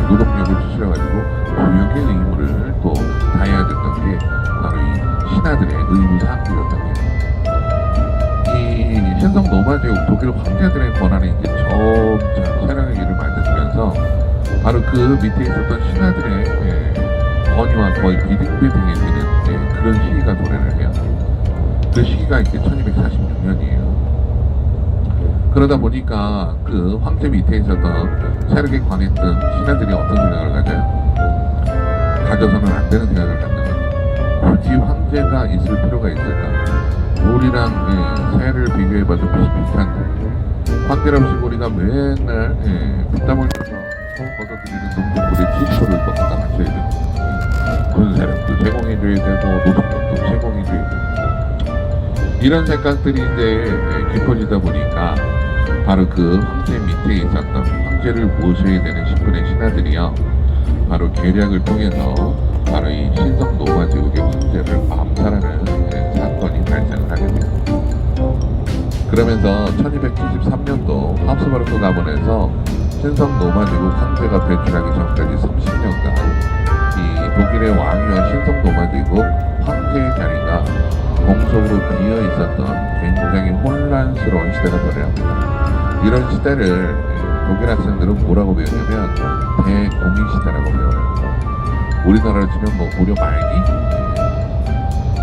A: 노동력을 추출해가지고 군역의 의무를 또 다해야 됐던 게 바로 이 신하들의 의무 사항들이었던 거예요. 이 신성 로마 제국 독일 황제들의 권한이 이제 점차 세력의 길을 맞으면서 바로 그 밑에 있었던 신하들의 권위와 거의 비등비등해지는 그런 시기가 도래를 해요. 그 시기가 이제 1246년이에요. 그러다 보니까 그 황제 밑에 있었던 세력에 관했던 신하들이 어떤 생각을 가져요? 가져서는 안 되는 생각을 갖는 거죠. 굳이 황제가 있을 필요가 있을까? 우리랑 세를 비교해봐도 비슷비슷한데 황제라고 우리가 맨날 부담을 줘서 걷어들이는 농작물의 70%를 걷어다 맞춰야 되고, 군사력도 제공해줘야 되고 노동력도 제공해줘야 되고, 이런 생각들이 이제 깊어지다 보니까 바로 그 황제 밑에 있었던 황제를 모셔야 되는 신분의 신하들이요, 바로 계략을 통해서 바로 이 신성 로마 제국의 황제를 암살하는 사건이 발생을 하게 됩니다. 그러면서 1273년도 합스부르크 가문에서 신성 로마 제국 황제가 배출하기 전까지 30년간 이 독일의 왕위와 신성 로마 제국 황제의 자리가 공석으로 비어 있었던 굉장히 혼란스러운 시대가 도래합니다. 이런 시대를 독일 학생들은 뭐라고 배우냐면 대공의 시대라고 배워요. 우리나라로 치면 뭐 고려 말기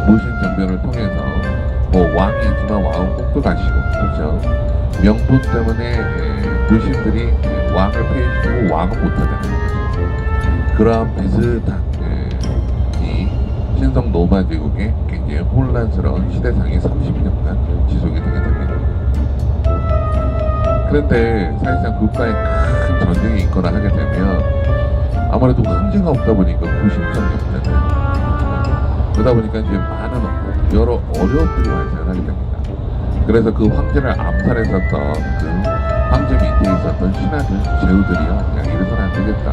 A: 무신 정변을 통해서 뭐 왕이 있지만 왕은 꼭도 가시고, 그렇죠? 명분 때문에 무신들이 왕을 폐위시키고 왕은 못하게 되는 거죠. 그러한 비슷한 이 신성 로마 제국의 굉장히 혼란스러운 시대상이 30년간 지속이 되게 됩니다. 그런데 사실상 국가에 큰 전쟁이 있거나 하게 되면 아무래도 황제가 없다 보니까 구심점이 없잖아요. 그러다 보니까 이제 많은 여러 어려움들이 발생을 하게 됩니다. 그래서 그 황제를 암살했었던 그 황제 밑에 있었던 신하들, 제후들이요, 야, 이래서는 안 되겠다.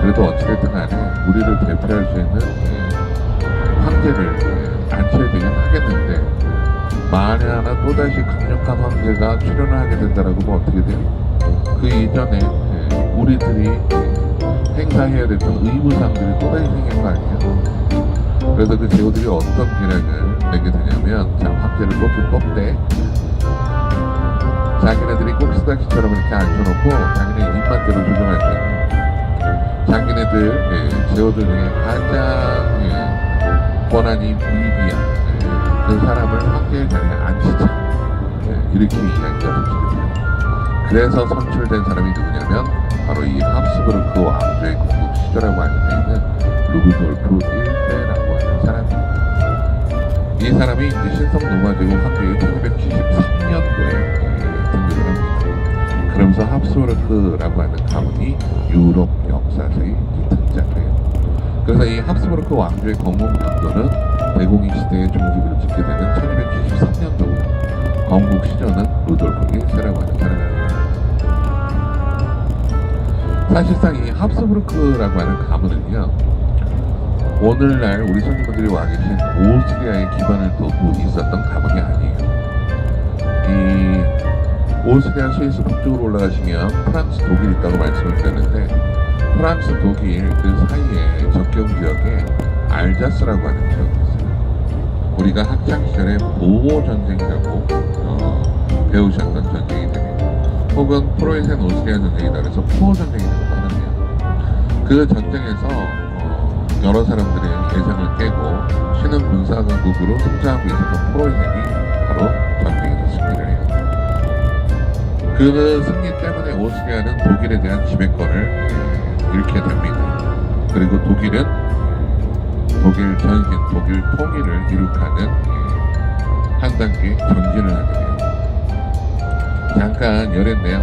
A: 그래도 어찌됐든 간에 우리를 대표할 수 있는 황제를 앉혀야 되긴 하겠는데, 만에 하나 또다시 강력한 황제가 출연을 하게 된다라고 하면 어떻게 돼요? 그 이전에 우리들이 행사해야 됐던 의무사항들이 또다시 생긴 거 아니에요? 그래서 그 제후들이 어떤 계략을 내게 되냐면, 자, 황제를 뽑대 자기네들이 꼭두각시처럼 이렇게 앉혀놓고 자기네 입맛대로 조정할 수 있는, 자기네들 제후들의 가장 권한이 미비한 그 사람을 황제의 자리에 앉히자, 이렇게 이야기가 펼치게 돼요. 그래서 선출된 사람이 누구냐면 바로 이 합스부르크 왕조의 건국 시절이라고 알려져 있는 루돌프 1세라고 하는 사람입니다. 이 사람이 이제 신성 노마제국 황제의 1273년도에 등극을 합니다. 그러면서 합스부르크라고 하는 가문이 유럽 역사서에 등장을 해요. 그래서 이 합스부르크 왕조의 건국 연도는 대공인 시대의 종식을 짓게 되는 1273년도고 건국 시전은 루돌프 1세라고 하는 사람입니다. 사실상 이 합스부르크라고 하는 가문은요, 오늘날 우리 손님분들이 와 계신 오스트리아의 기반을 두고 있었던 가문이 아니에요. 이 오스트리아 스위스 북쪽으로 올라가시면 프랑스, 독일이 있다고 말씀을 드렸는데, 프랑스, 독일 그 사이에 접경 지역에 알자스라고 하는 지역이 있어요. 우리가 학창 시절에 보호 전쟁이라고 배우셨던 전쟁이 됩니다. 혹은 프로이센 오스트리아 전쟁이다 그래서 푸어 전쟁이라고 하는데요. 그 전쟁에서 여러 사람들의 예상을 깨고 신흥 군사 강국으로 성장하고 있었던 프로이센이 바로 전쟁에서 승리를 해요. 그 승리 때문에 오스트리아는 독일에 대한 지배권을 잃게 됩니다. 그리고 독일은 독일 전신, 독일 통일을 이룩하는 한 단계 전진을 하게 돼요. 잠깐 열했네요.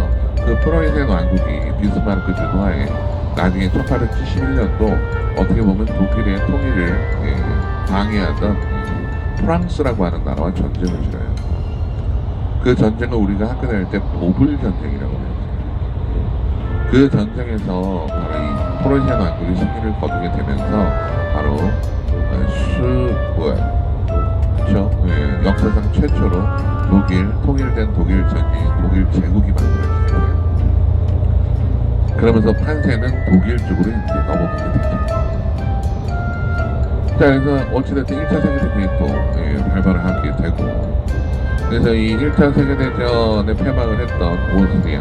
A: 그 프로이센 왕국이 비스마르크 주도하에 나중에 1871년도 어떻게 보면 독일의 통일을 방해하던 프랑스라고 하는 나라와 전쟁을 치러요. 그 전쟁을 우리가 학교 다닐 때 보불 전쟁이라고 해요. 그 전쟁에서 바로 이 프로이센 왕국이 승리를 거두게 되면서 바로 그렇죠? 역사상 최초로 통일된 독일 전쟁이 독일 제국이 만들어지게 돼요. 그러면서 판세는 독일 쪽으로 이제 넘어가게 되죠. 자, 그래서 어찌됐든 1차 세계대전이 또 발발을 하게 되고, 그래서 이 1차 세계대전에 패망을 했던 오스트리아,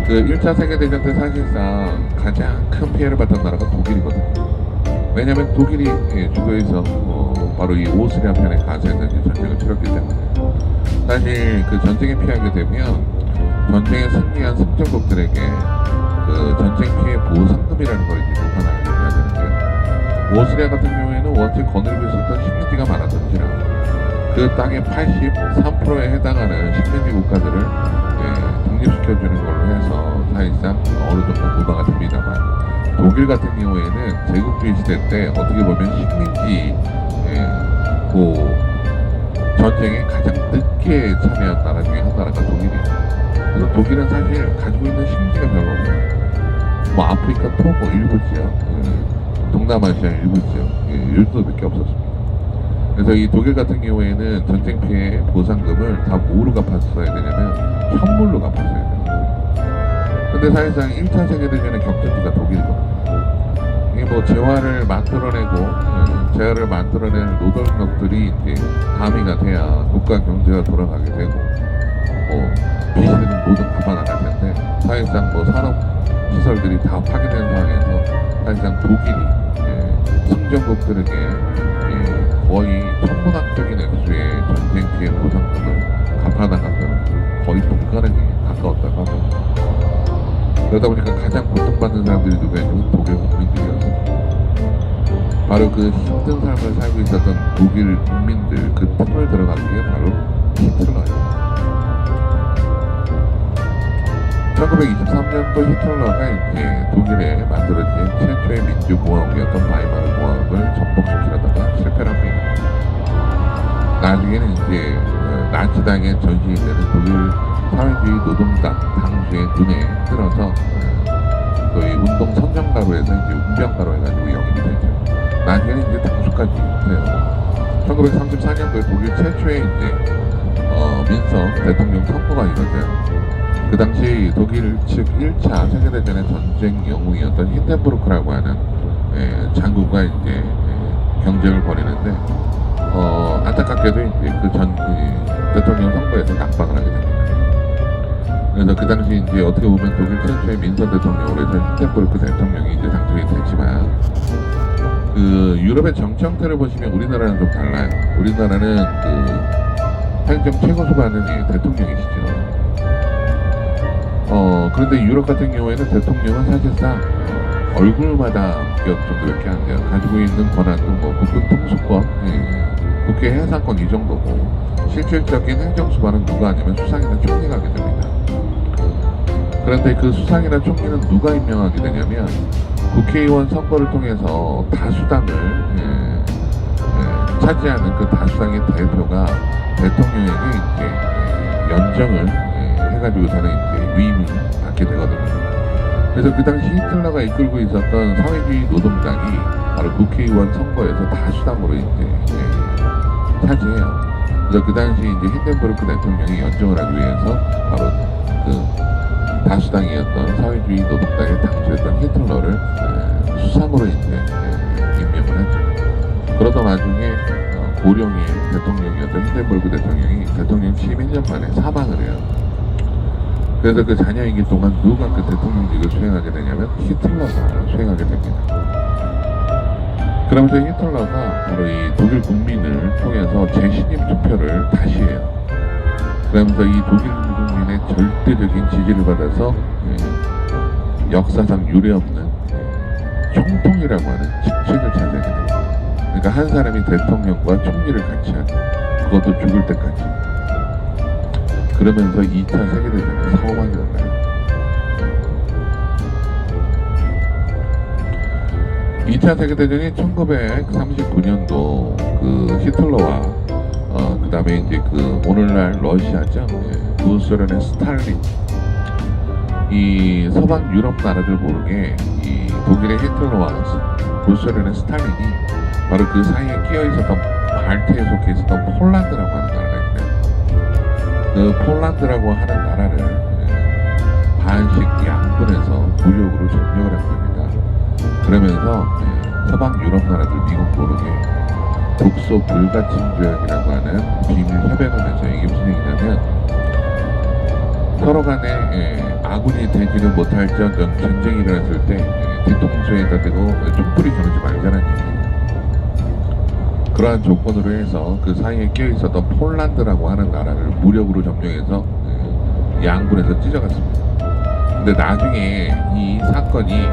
A: 그 1차 세계대전 때 사실상 가장 큰 피해를 봤던 나라가 독일이거든요. 왜냐면 독일이 주도해서 바로 이 오스트리아 편에 가서해서 전쟁을 치렀기 때문에, 사실 그 전쟁에 피하게 되면 전쟁에 승리한 승전국들에게 그 전쟁 피해 보상금이라는 걸 이제 나타나게 해야 되는데요. 오스트리아 같은 경우에는 원체 거느리고 있었던 식민지가 많았던지라 그 땅의 83%에 해당하는 식민지 국가들을 독립시켜주는 걸로 해서 사실상 어느 정도 보다가 됩니다만, 독일 같은 경우에는 제국주의 시대 때 어떻게 보면 식민지 전쟁에 가장 늦게 참여한 나라 중에 한 나라가 독일이에요. 그래서 독일은 사실 가지고 있는 식민지가 별로 없어요. 뭐 아프리카 토고 일부 지역, 동남아시아 일부 지역, 이 정도밖에 없었습니다. 그래서 이 독일 같은 경우에는 전쟁 피해 보상금을 다 뭐로 갚았어야 되냐면 현물로 갚았어야 돼요. 근데 사실상 1차 세계대전의 격전지가 독일이거든요. 이게 뭐 재화를 만들어낼 노동력들이 이제 가미가 돼야 국가 경제가 돌아가게 되고, 뭐 빚은 모두 갚아나갈 텐데, 사실상 뭐 산업 시설들이 다 파괴된 상황에서 사실상 독일이 승전국들에게 거의 천문학적인 액수의 전쟁 피해 보상금을 갚아나가면 거의 불가능에 가까웠다고 합니다. 그러다 보니까 가장 고통받는 사람들이 누구였냐면 독일 국민들이었어요. 바로 그 힘든 삶을 살고 있었던 독일 국민들 그 틈을 들어간 게 바로 히틀러예요. 1923년도 히틀러가 이제 독일에 만들어진 최초의 민주공화국이었던 바이마르 공화국을 전복시키려다가 실패를 합니다. 나중에는 이제 나치당에 전신이 되는 독일 사회주의 노동당 당수의 눈에 들어서 거의 운동 선정가로 해서 이제 운병가로 해가지고 영입이 되죠. 나중에는 이제 당수까지 돼요. 1934년도에 독일 최초의 이제 민선 대통령 선거가 이루어져요. 그 당시 독일 측 1차 세계대전의 전쟁 영웅이었던 힌덴부르크라고 하는 장군과 이제 경쟁을 벌이는데, 안타깝게도 이제 그 대통령 선거에서 낙방을 하게 됩니다. 그래서 그 당시 이제 어떻게 보면 독일 최초의 민선 대통령으로 해서 힌덴부르크 대통령이 이제 당선이 됐지만, 그 유럽의 정치 형태를 보시면 우리나라는 좀 달라요. 우리나라는 그 행정 최고수반은 대통령이시죠. 그런데 유럽 같은 경우에는 대통령은 사실상 얼굴마다 격 정도밖에 안 돼요. 가지고 있는 권한도 뭐 국군 통수권, 국회 해상권 이 정도고 실질적인 행정수반은 누가 아니면 수상이나 총리가 하게 됩니다. 그런데 그 수상이나 총리는 누가 임명하게 되냐면 국회의원 선거를 통해서 다수당을 차지하는 그 다수당의 대표가 대통령에게 이제 연정을 해가지고서는 이제 위임을 받게 되거든요. 그래서 그 당시 히틀러가 이끌고 있었던 사회주의 노동당이 바로 국회의원 선거에서 다수당으로 이제 차지해요. 그래서 그 당시 이제 힌덴부르크 대통령이 연정을 하기 위해서 바로 그 다수당이었던 사회주의 노동당에 당수였던 히틀러를 수상으로 이제 임명을 했죠. 그러다 나중에 고령의 대통령이었던 힌덴부르크 대통령이 대통령 취임 1년 만에 사망을 해요. 그래서 그 자녀이기 동안 누가 그 대통령직을 수행하게 되냐면 히틀러가 수행하게 됩니다. 그러면서 히틀러가 바로 이 독일 국민을 통해서 재신임 투표를 다시 해요. 그러면서 이 독일 국민의 절대적인 지지를 받아서 역사상 유례없는 총통이라고 하는 직책을 차지하게 됩니다. 그러니까 한 사람이 대통령과 총리를 같이 하는, 그것도 죽을 때까지. 그러면서 2차 세계대전에 사고방이 났나요? 2차 세계대전이 1939년도 그 히틀러와 그 다음에 이제 그 오늘날 러시아죠. 구소련의 스탈린, 이 서방 유럽 나라들 모르게 이 독일의 히틀러와 구소련의 스탈린이 바로 그 사이에 끼어 있었던 발트에 속해 있었던 폴란드라고 하는 나라가 있어요. 그 폴란드라고 하는 나라를 반씩 양분해서 무력으로 점령을 한 겁니다. 그러면서 서방 유럽 나라들 미국 모르게 독소 불가침 조약이라고 하는 비밀 협약을 맺어요. 이게 무슨 얘기냐면 서로 간에 아군이 되지는 못할 적 전쟁이 일어났을 때 뒤통수에다 대고 촛불이 겨누지 말자는 얘기예요. 그러한 조건으로 해서 그 사이에 끼어 있었던 폴란드라고 하는 나라를 무력으로 점령해서 양분해서 찢어갔습니다. 근데 나중에 이 사건이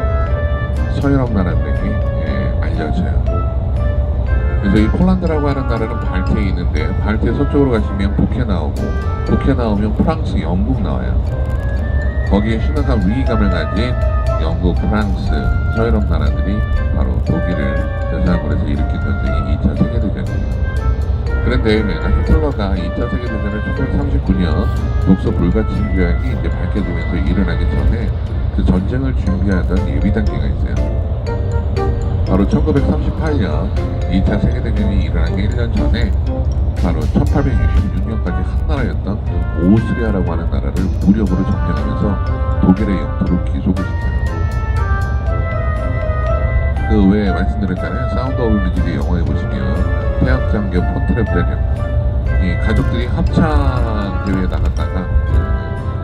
A: 서유럽 나라들에게 알려져요. 그래서 이 폴란드라고 하는 나라는 발트에 있는데 발트의 서쪽으로 가시면 북해 나오고 북해 나오면 프랑스, 영국 나와요. 거기에 심각한 위기감을 가진 영국, 프랑스, 서유럽 나라들이 바로 독일을 대상으로 해서 일으킨 전쟁이 2차 세계대전이에요. 그런데 히틀러가 2차 세계대전을 1939년 독소 불가침 조약이 이제 밝혀지면서 일어나기 전에 그 전쟁을 준비하던 예비 단계가 있어요. 바로 1938년 2차 세계대전이 일어나기 1년 전에 바로 1866년까지 한 나라였던 오스트리아라고 하는 나라를 무력으로 점령하면서 독일의 영토를 귀속을 시켜요. 그 외에 말씀드렸잖아요. 사운드 오브 뮤직의 영화에 보시면 태양장교 폰트랩 대령, 이 가족들이 합창 대회에 나갔다가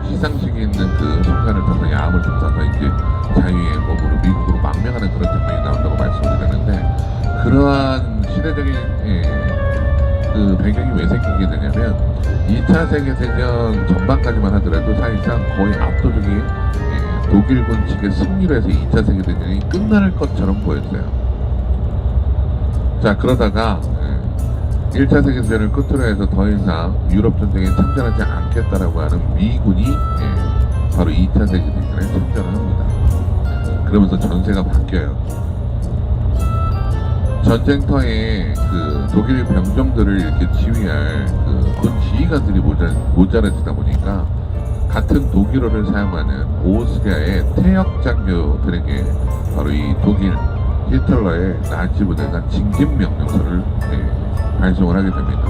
A: 시상식에 있는 그 순간을 타서 야함을 좀 타서 이제 자유의 몸으로 미국으로 망명하는 그런 장면이 나온다고 말씀드렸는데, 그러한 시대적인 그 배경이 왜 생기게 되냐면 2차 세계대전 전반까지만 하더라도 사실상 거의 압도적인 독일군 측의 승리로 해서 2차 세계대전이 끝날 것처럼 보였어요. 자, 그러다가 1차 세계대전을 끝으로 해서 더 이상 유럽 전쟁에 참전하지 않겠다라고 하는 미군이 바로 2차 세계대전에 참전을 합니다. 그러면서 전세가 바뀌어요. 전쟁터에 그 독일 병정들을 이렇게 지휘할 그 군 지휘관들이 모자라지다 보니까 같은 독일어를 사용하는 오스트리아의 퇴역 장교들에게 바로 이 독일 히틀러의 나치 부대가 징집 명령서를 발송을 하게 됩니다.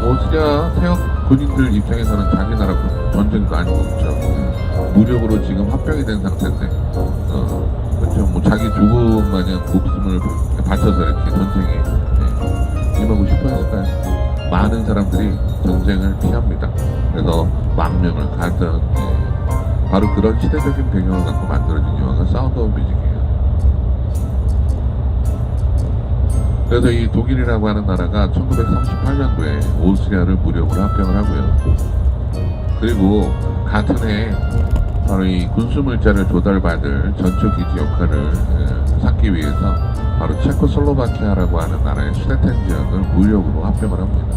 A: 오스트리아 퇴역 군인들 입장에서는 자기 나라 전쟁도 아니고 그렇죠. 무력으로 지금 합병이 된 상태인데 그렇죠. 뭐 자기 죽음 마냥 목숨을 바쳐서 이렇게 전쟁에 임하고 싶어 했을까요? 많은 사람들이 전쟁을 피합니다. 그래서 망명을 가든 바로 그런 시대적인 배경을 갖고 만들어진 영화가 사운드 오브 뮤직이에요. 그래서 이 독일이라고 하는 나라가 1938년도에 오스트리아를 무력으로 합병을 하고요. 그리고 같은 해 바로 이 군수물자를 조달받을 전초기지 역할을 쌓기 위해서 바로 체코슬로바키아라고 하는 나라의 수데텐 지역을 무력으로 합병을 합니다.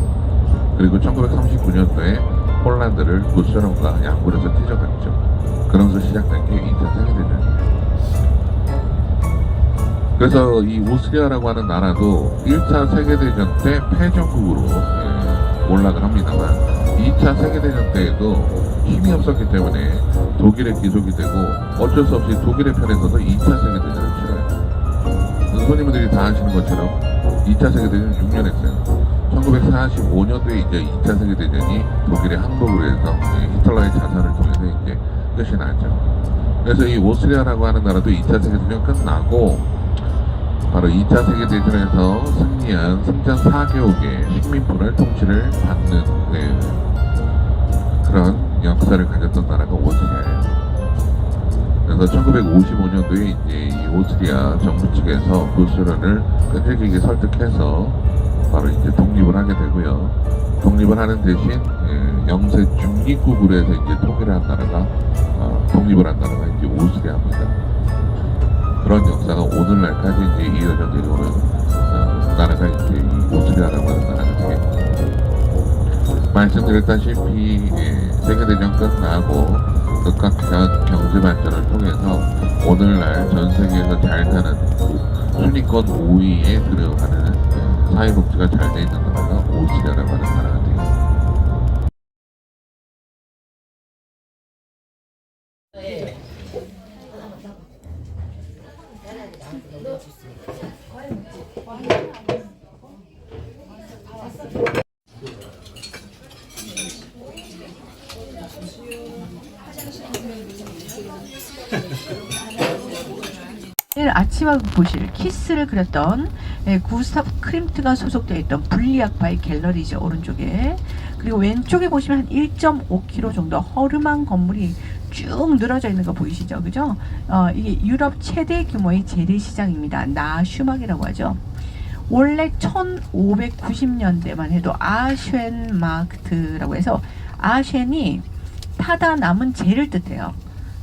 A: 그리고 1939년도에 폴란드를 구소련과 양굴에서 찢어갔죠. 그러면서 시작된 게 2차 세계대전입니다. 그래서 이 오스트리아라고 하는 나라도 1차 세계대전 때 패전국으로 몰락을 합니다만 2차 세계대전 때에도 힘이 없었기 때문에 독일에 귀속이 되고 어쩔 수 없이 독일의 편에서도 2차 세계대전을 치러요. 손님들이 다 아시는 것처럼 2차 세계대전 6년 했어요. 1945년도에 이제 2차 세계대전이 독일의 항복으로 해서 히틀러의 자살을 통해서 이제 끝이 나죠. 그래서 이 오스트리아라고 하는 나라도 2차 세계대전 끝나고 바로 2차 세계대전에서 승리한 승전 4개국의 식민군을 통치를 받는 그런 역사를 가졌던 나라가 오스트리아예요. 그래서 1955년도에 이제 이 오스트리아 정부 측에서 구소련을 끈질기게 설득해서 바로 이제 독립을 하게 되고요. 독립을 하는 대신 영세 중립국으로 해서 이제 통일을 한 나라가 독립을 한 나라가 이제 오스트리아입니다. 그런 역사가 오늘날까지 이제 이어져 내려오는 나라가 이제 이 오스트리아라고 하는 나라가 되겠습니다. 말씀드렸다시피 세계대전 끝나고 극악한 경제 발전을 통해서 오늘날 전 세계에서 잘 사는 순위권 5위에 들어가는 사회복지가 잘 돼 있는 나라가 오스트리아라고 하는 나라가 되겠습니다.
B: 내일 아침에 보실 키스를 그렸던 구스타프 크림트가 소속되어 있던 분리학파의 갤러리죠. 오른쪽에. 그리고 왼쪽에 보시면 한 1.5km 정도 허름한 건물이 쭉 늘어져 있는 거 보이시죠? 그죠? 이게 유럽 최대 규모의 재래시장입니다. 나슈막이라고 하죠. 원래 1590년대만 해도 아쉔마크트라고 해서 아쉔이 타다 남은 재를 뜻해요.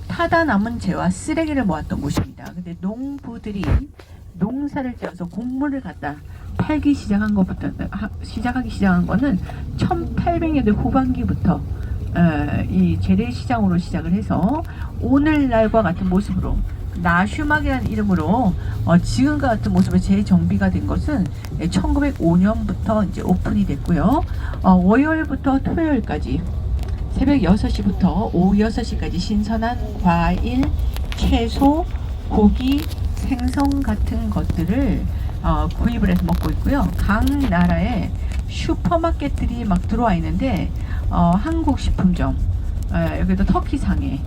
B: 타다 남은 재와 쓰레기를 모았던 곳입니다. 근데 농부들이 농사를 지어서 곡물을 갖다 팔기 시작한 것부터 시작하기 시작한 거는 1800년대 후반기부터 이 재래시장으로 시작을 해서 오늘날과 같은 모습으로 나슈막이라는 이름으로 지금과 같은 모습으로 재정비가 된 것은 1905년부터 이제 오픈이 됐고요. 월요일부터 토요일까지 새벽 6시부터 오후 6시까지 신선한 과일, 채소, 고기, 생선 같은 것들을 구입을 해서 먹고 있고요. 각 나라에 슈퍼마켓들이 막 들어와 있는데 한국 식품점, 여기도 터키상에,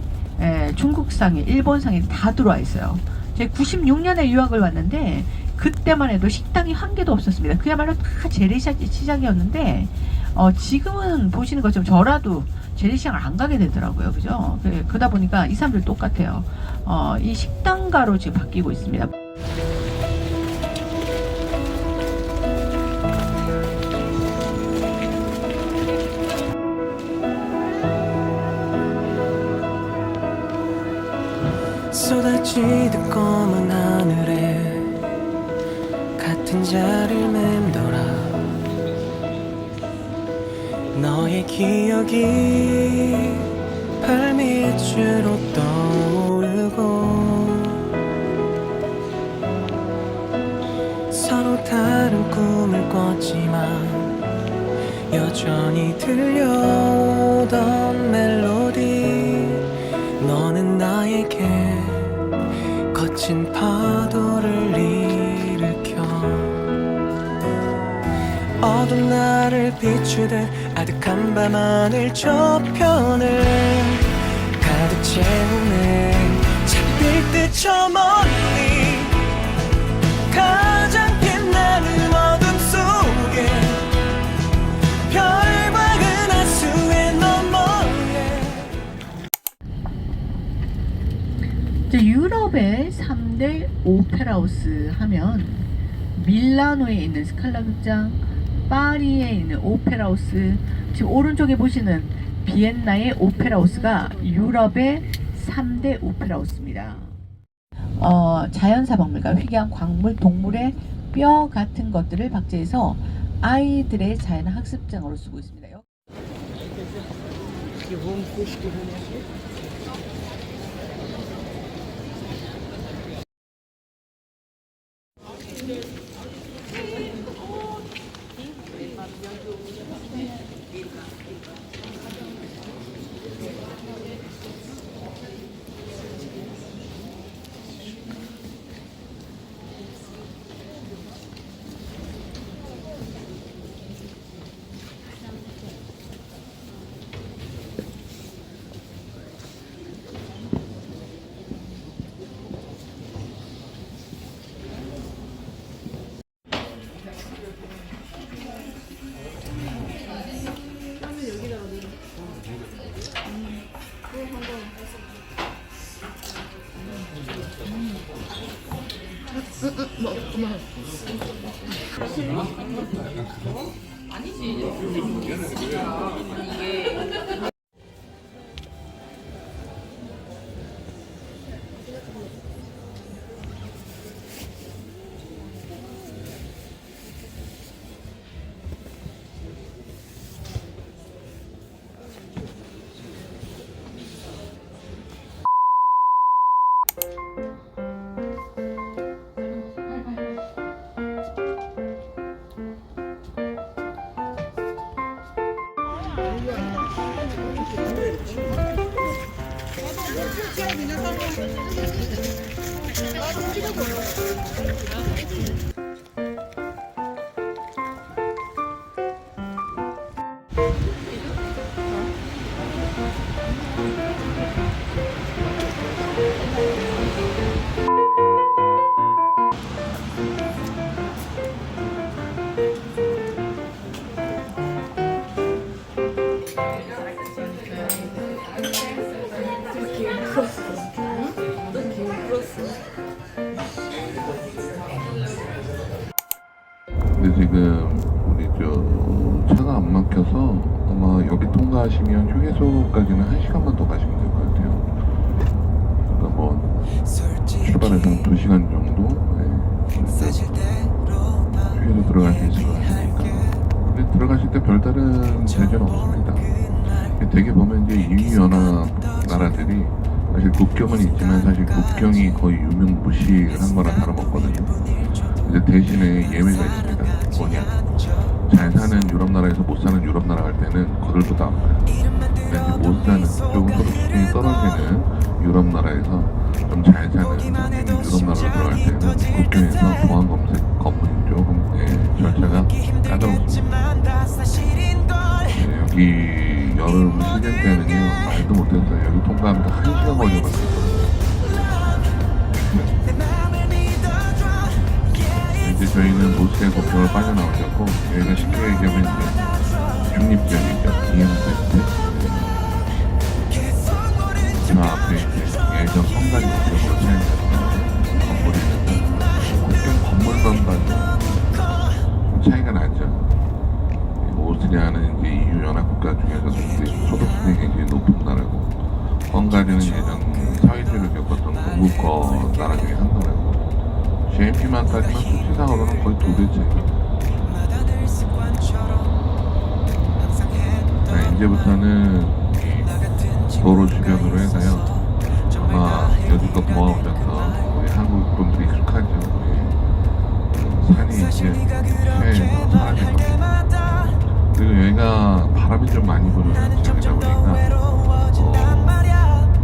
B: 중국상에, 일본상에 다 들어와 있어요. 제가 96년에 유학을 왔는데 그때만 해도 식당이 한 개도 없었습니다. 그야말로 다 재래시장이었는데 지금은 보시는 것처럼 저라도 재래시장을 안 가게 되더라고요. 그죠? 그러다 보니까 이 사람들 똑같아요. 이 식당가로 지금 바뀌고 있습니다.
C: 쏟아지듯 검은 하늘에 같은 자를 맴돌아 너의 기억이 발밑으로 떠오르고 서로 다른 꿈을 꿨지만 여전히 들려오던 멜로디 너는 나에게 거친 파도를 일으켜 어두운 날을 비추듯 아득한 밤하늘 저편을 가득 채우네 잡힐 듯 저 멀리 가장 빛나는 어둠 속에 별과 은하수에 너 몰래
B: 유럽의 3대 오페라하우스 하면 밀라노에 있는 스칼라 극장, 파리에 있는 오페라하우스, 지금 오른쪽에 보시는 비엔나의 오페라하우스가 유럽의 3대 오페라하우스입니다. 자연사 박물관, 휘경, 광물, 동물의 뼈 같은 것들을 박제해서 아이들의 자연 학습장으로 쓰고 있습니다.
A: 근데 지금 우리 차가 안 막혀서 아마 여기 통과하시면 휴게소까지는 1시간만 더 가시면 될 것 같아요. 그러니까 뭐 출발해서 2시간 정도 휴게소 들어갈 수 있을 것 같으니까. 근데 들어가실 때 별다른 제재는 없습니다. 되게 보면 이제 유유연합 나라들이 사실 국경은 있지만 사실 국경이 거의 유명무실한 거랑 다름없거든요. 이제 대신에 예외가 있습니다. 뭐냐? 잘 사는 유럽 나라에서 못 사는 유럽 나라 갈 때는 거들보다 아파요. 근데 이제 못 사는 조금 소득수준이 떨어지는 유럽 나라에서 좀 잘 사는 유럽 나라로 들어갈 때는 국경에서 보안 검색 검문이 조금 절차가 까다롭습니다. 여기 여름 시즌 때는요 말도 못했어요. 여기 통과하면 1시간 걸려가지고. 이제 저희는 모스크바 국경을 빠져나오셨고 여기가 쉽게 얘기하면 이제 중립지역이죠. 이행센터. 저 앞에 이제 예전 성가지 국경으로 차이가 건물이 있는데 국경 건물만 봐도 차이가 나죠. 오스트리아는 이제 EU 연합국가 중에서도 이제 소득수준이 굉장히 높은 나라고, 헝가리는 예전 사회주의를 겪었던 동구권 나라 중에 한 나라고, GNP만 따지면 수치상으로는 거의 2배 차이입니다. 이제부터는 도로 주변으로 해서요. 아마 여기껏 모아오면서 우리 한국 분들이 익숙하죠. 산이 이제 해에서 사라질 겁니다. 그리고 여기가 바람이 좀 많이 부는 지역이다 보니까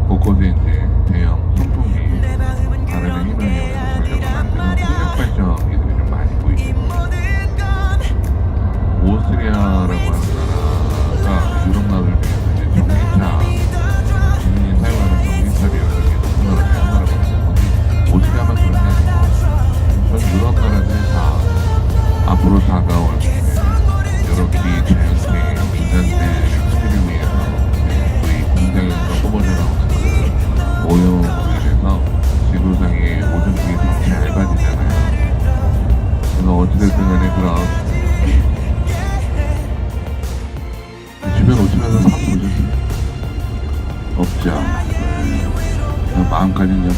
A: 곳곳에 이제 대형 선풍기 바람의 힘을 이용해서 전력을 만드는 풍력 발전기들이 좀 많이 보이죠. 오스트리아라고 하는 나라가 유럽 나라를 비해서 이제 전기차 주민이 사용하는 전기차비 연령이 높은 나라 중에 한 나라거든요. 오스트리아만 그런 게 아니고 전 유럽 나라들이 다 앞으로 다가올 여러 개의 자연스레 인간들의 수리를 위해서 저희 공장에서 뽑아져 나오는 그 오염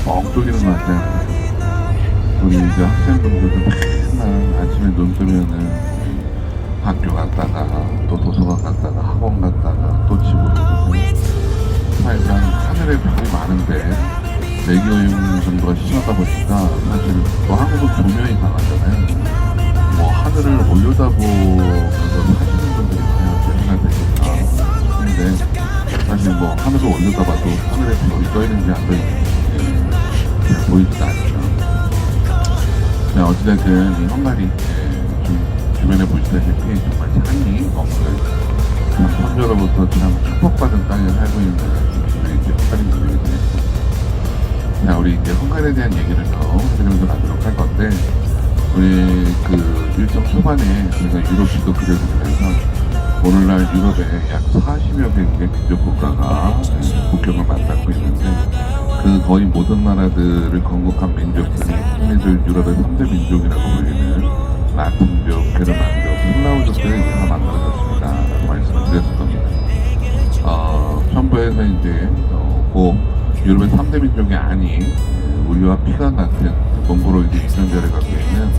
A: 엉뚱이는 것 같아요. 우리 이제 학생분들도 맨날 아침에 눈 뜨면은 학교 갔다가 또 도서관 갔다가 학원 갔다가 또 집으로 오고 하여간 하늘에 별이 많은데 내기오염 정도가 심하다 보니까 사실 또 한국은 조명이 강하잖아요. 뭐 하늘을 올려다보면서 사시는 분들이 과연 재미가 되겠다. 근데 사실 뭐 하늘을 올려다봐도 하늘에 별이 떠있는지 안 떠있는지 잘 보이지도 않죠. 네, 어찌됐든 이 헝가리 주변에 보시다시피 정말 산이 없는 참 선조로부터 참 축복받은 땅에 살고 있는 이제 헝가리 민족이 되겠고, 자 우리 이제 헝가리에 대한 얘기를 더 해드리면서 가도록 할 건데, 우리 그 일정 초반에 저희가 유럽시도 그려드리면서 오늘날 유럽에 약 40여 개의 민족 국가가 국경을 맞닿고 있는데, 그 거의 모든 나라들을 건국한 민족들이 흔히들 유럽의 3대 민족이라고 불리는 라틴족, 게르만족, 슬라우족들이 다 만들어졌습니다 라고 말씀을 드렸을 겁니다. 첨부해서 이제 그 유럽의 3대 민족이 아닌 우리와 피가 같은 몽골로이드 유전자를 갖고 있는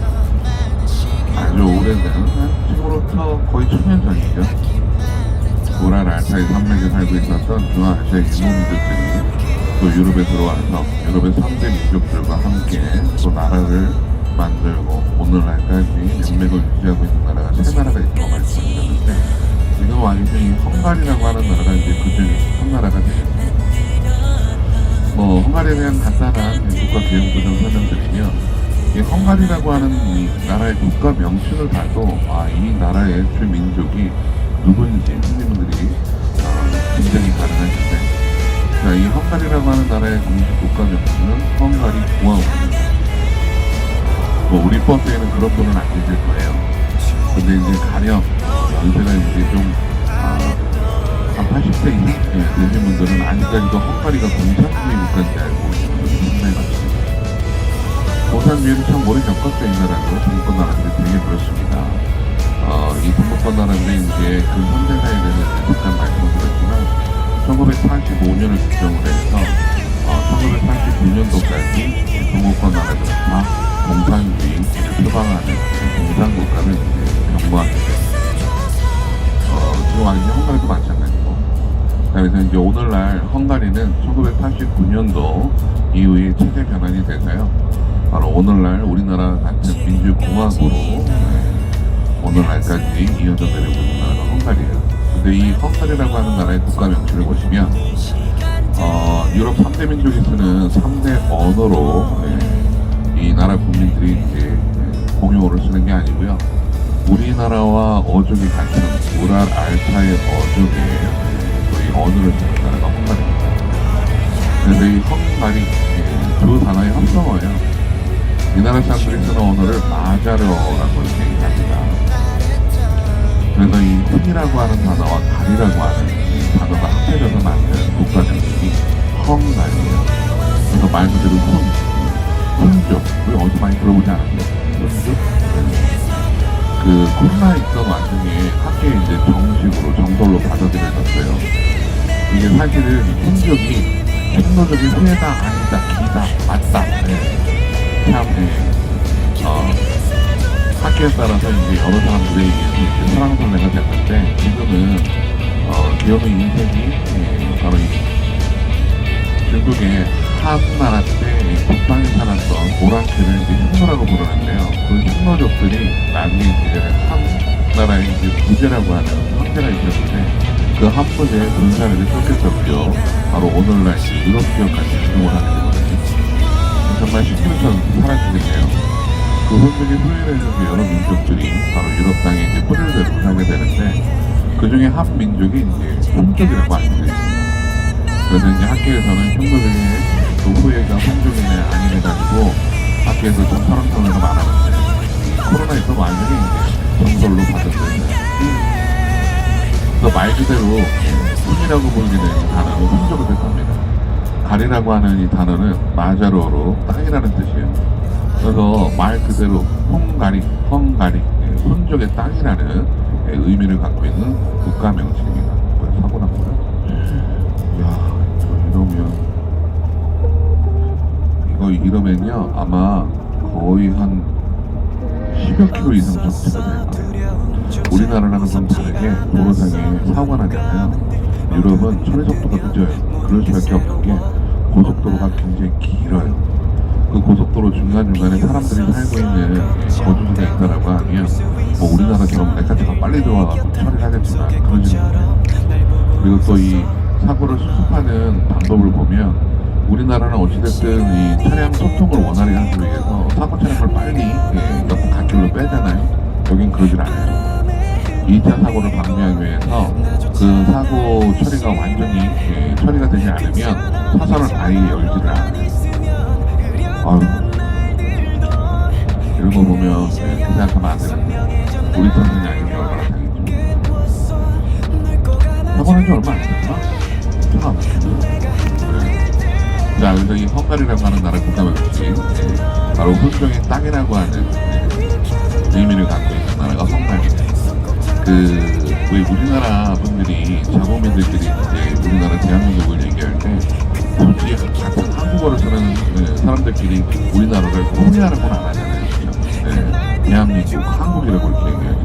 A: 아주 오래된, 지금으로부터 거의 1000년 전이죠. 우랄 알타이 산맥에 살고 있었던 중앙아시아 유목민족들이 또 유럽에 들어와서 유럽의 3대 민족들과 함께 또 나라를 만들고 오늘날까지 연맥을 유지하고 있는 나라가 세 나라가 있다고 말씀드렸는데, 지금 완전히 헝가리라고 하는 나라가 이제 그 중에 한 나라가 되겠습니다. 뭐 헝가리에 대한 간단한 국가 개혁부터 설명드리면, 이 헝가리라고 하는 이 나라의 국가 명칭을 봐도 이 나라의 주 민족이 누군지 손님들이 굉장히 가능하신데, 자, 이 헝가리라고 하는 나라의 공식 국가 명칭은 헝가리 공화국입니다. 뭐 우리 버스에는 그런 분은 안 계실 거예요. 근데 이제 가령 연세가 이제 좀 한 80세 이상 되신 분들은 아직까지도 헝가리가 공산주의 국가인지 알고 상당히 많습니다. 공산주의는 참 오래 겪었죠. 이 나라도 동권 나라들이 되게 그렇습니다. 이 동권 나라들이 이제 그 현대사에 대해서 잠깐 말씀드렸지만 1945년을 기점으로 해서 1989년도까지 동권 나라들은 다 공산주의를 표방하는 공산국가를 이제 경고하게 됩니다. 지금 완전히 헝가리도 마찬가지고. 그래서 이제 오늘날 헝가리는 1989년도 이후에 체제 변환이 돼서요. 바로 오늘날 우리나라 같은 민주공화국으로 오늘날까지 이어져 내려오고 있는 나라가 헝가리예요. 근데 이 헝가리라고 하는 나라의 국가 명칭을 보시면 유럽 3대 민족이 쓰는 3대 언어로 이 나라 국민들이 이제 공용어를 쓰는 게 아니고요. 우리나라와 어족이 같은 우랄 알타이 어족의 이 언어를 쓰는 나라가 헝가리입니다. 그래서 이 헝가리 두 단어의 합성어예요. 이 나라 사람들이 쓰는 언어를 마자르어라고 얘기합니다. 그래서 이 훈이라고 하는 단어와 가리라고 하는 이 단어가 합쳐져서 만든 국가 명칭이 헝가리예요. 그래서 말 그대로 훈족, 우리 어디서 많이 들어보지 않았어요? 훈족? 그 코로나 있던 와중에 학교에 이제 정식으로 정설로 받아들여졌어요. 이게 사실은 훈족이 tekno적인 후회다, 아니다, 기다, 맞다. 참 학교에 따라서 이제 여러 사람들의 이제 설왕설래가 됐는데, 지금은 기업의 인생이 바로 이 중국의 한나라 때 북방에 살았던 오랑캐를 이제 흉노라고 부르는데요. 그 흉노족들이 나중에 이제 한나라의 이제 부제라고 하는 황제가 있었는데, 그 한부제의 군사력이 쫓겼었고요. 바로 오늘날 유럽 지역까지 이동을 하게 되거든요. 정말 신기루처럼 사라지겠네요. 그 혼족의 후예를 해서 여러 민족들이 바로 유럽 땅에 이제 뿌리를 내리고 살게 되는데, 그 중에 한 민족이 이제 혼족이라고 알려져 있습니다. 그래서 이제 학교에서는 흉노족의 그 후예가 혼족이네 아니해가지고 학교에서 좀 설왕설래가 많았는데, 코로나에서 완전히 이제 정설로 받아들여요. 그래서 말 그대로 훈이라고 불리는 이 단어는 혼족을 뜻합니다. 가리라고 하는 이 단어는 마자로어로 땅이라는 뜻이에요. 그래서 말 그대로 헝가리, 혼족의 땅이라는 의미를 갖고 있는 국가 명칭입니다. 사고 납니다. 이야, 이러면 이거 이러면요 아마 거의 한 10여 킬로 이상 정체가 돼요. 우리나라랑은 좀 다르게 도로상에 사고가 나잖아요. 유럽은 처리 속도가 늦어요. 그럴 수밖에 없는 게 고속도로가 굉장히 길어요. 그 고속도로 중간중간에 사람들이 살고 있는 거주지가 있다라고 하면 뭐 우리나라처럼 레카차가 빨리 들어와서 처리를 하겠지만 그러지는 않아요. 그리고 또 이 사고를 수습하는 방법을 보면 우리나라는 어찌됐든 이 차량 소통을 원활히 하기 위해서 사고 차량을 빨리 옆 갓길로 빼잖아요. 여긴 그러질 않아요. 2차 사고를 방지하기 위해서 그 사고 처리가 완전히 처리가 되지 않으면 차선을 아예 열지를 않아요. 아유, 이런 거 보면 그 생각하면 안 되는데 우리 선생이 아니면 얼마나 다행이죠. 사고 난지 얼마 안 됐나? 전화 안 받겠네. 자, 그래서 이 헝가리라고 하는 나라 국가명칭 바로 훈종의 땅이라고 하는 의미를 갖고 있는 나라가 헝가리예요. 왜 우리나라 분들이 자국민들끼리 이제 우리나라 대한민국을 얘기할 때 굳이 같은 한국어를 쓰는 사람들끼리 우리나라를 코리아라고는 안 하잖아요. 그렇죠? 대한민국, 한국이라고 이렇게 얘기하죠.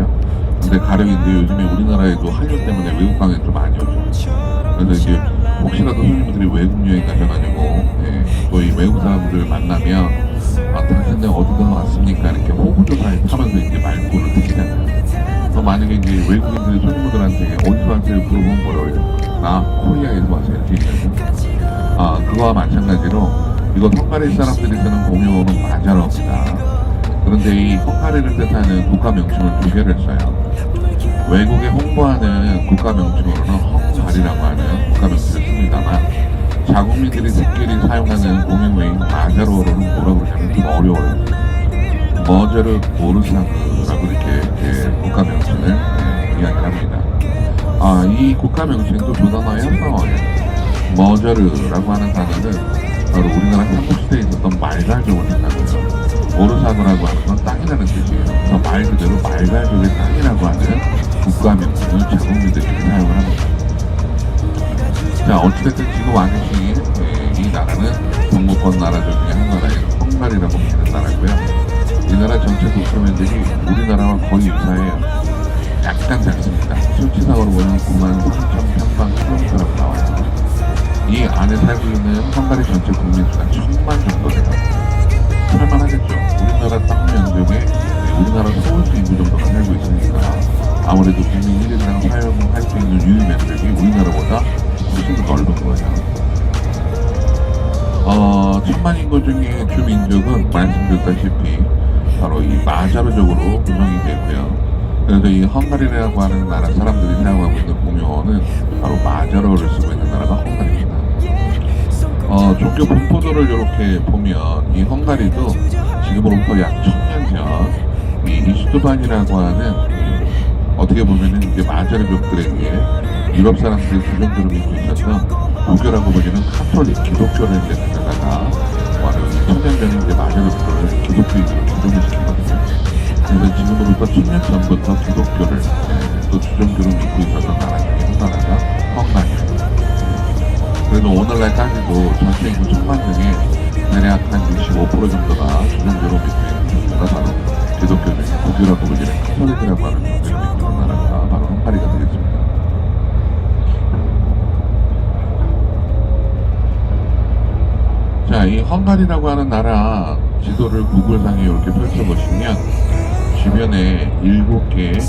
A: 근데 가령인데 요즘에 우리나라에도 한류 때문에 외국 강연 좀 많이 오죠. 그래서 이제 혹시라도 손님들이 외국 여행 가셔가지고 또 이 외국 사람들 만나면 당신들 어디서 왔습니까? 이렇게 호구조사에 타면서 이제 말고를 드시잖아요. 만약에 이제 외국인들이 손님들한테 어디서 왔어요? 물어보면 뭐라고 해요? 나 코리아에서 왔어요. 이렇게 얘기하죠. 그거와 마찬가지로 이거 헝가리 사람들이 쓰는 공용어는 마자로입니다. 그런데 이 헝가리를 뜻하는 국가 명칭을 두 개를 써요. 외국에 홍보하는 국가 명칭으로는 헝가리라고 하는 국가 명칭을 씁니다만 자국민들이 특별히 사용하는 공용어인 마자로로는 뭐라고 그러냐면 좀 어려워요. 머저르 모르사그라고 이렇게 국가 명칭을 이야기합니다. 이 국가 명칭도 두 단어의 합성어예요. 머저르라고 하는 단어는 바로 우리나라 삼국시대에 있었던 말갈족을 뜻하고요. 모르사그라고 하는 건 땅이라는 뜻이에요. 그래서 말 그대로 말갈족의 땅이라고 하는 국가 명칭을 자국민들끼리 사용을 합니다. 자, 어찌됐든 지금 와 계신 이 나라는 동구권 나라들 중에 한 나라인 헝가리라고 하는 나라고요. 이 나라 전체 국토면적이 우리나라와 거의 유사해요. 약간 작습니다. 수치상으로 보면 9만 3천 평방킬로미터라고 나와요. 이 안에 살고 있는 헝가리 전체 국민수가 1,000만 정도 돼요. 살만하겠죠. 우리나라 땅 면적에 우리나라 서울시 인구 정도가 살고 있으니까 아무래도 국민 1인당 사용할 수 있는 유유 면적이 우리나라보다 훨씬 더 넓은 거예요. 1,000만 인구 중에 주 민족은 말씀드렸다시피 바로 이 마자르족으로 구성이 되고요. 그래서 이 헝가리라고 하는 나라 사람들이 사용하고 있는 공용어는 바로 마자르어를 쓰고 있는 나라가 헝가리입니다. 종교 분포도를 이렇게 보면 이 헝가리도 지금으로부터 약 1000년 전 이 이슈트반이라고 하는 어떻게 보면은 이제 마자르족들에게 유럽 사람들이 주전부를 믿고 있었던 무교라고 불리는 카톨릭 기독교를 이제 가져다가 바로 1000년 전에 이제 마자르족들을 기독교인으로 주종을 시켰거든요. 그래서 지금으로부터 1000년 전부터 기독교를 또 주종교로 믿고 있었던 나라 중에 한 나라가 헝가리입니다. 그래서 오늘날까지도 전체 인구 1000만 중에 대략 한 65% 정도가 주종교로 믿고 있는 종교가 바로 기독교 중에 무교라고 불리는 카톨릭이라고 하는 종교를 믿고 있는 나라가 바로 헝가리가 되겠습니다. 자, 이 헝가리라고 하는 나라 지도를 구글상에 이렇게 펼쳐보시면 주변에 7개의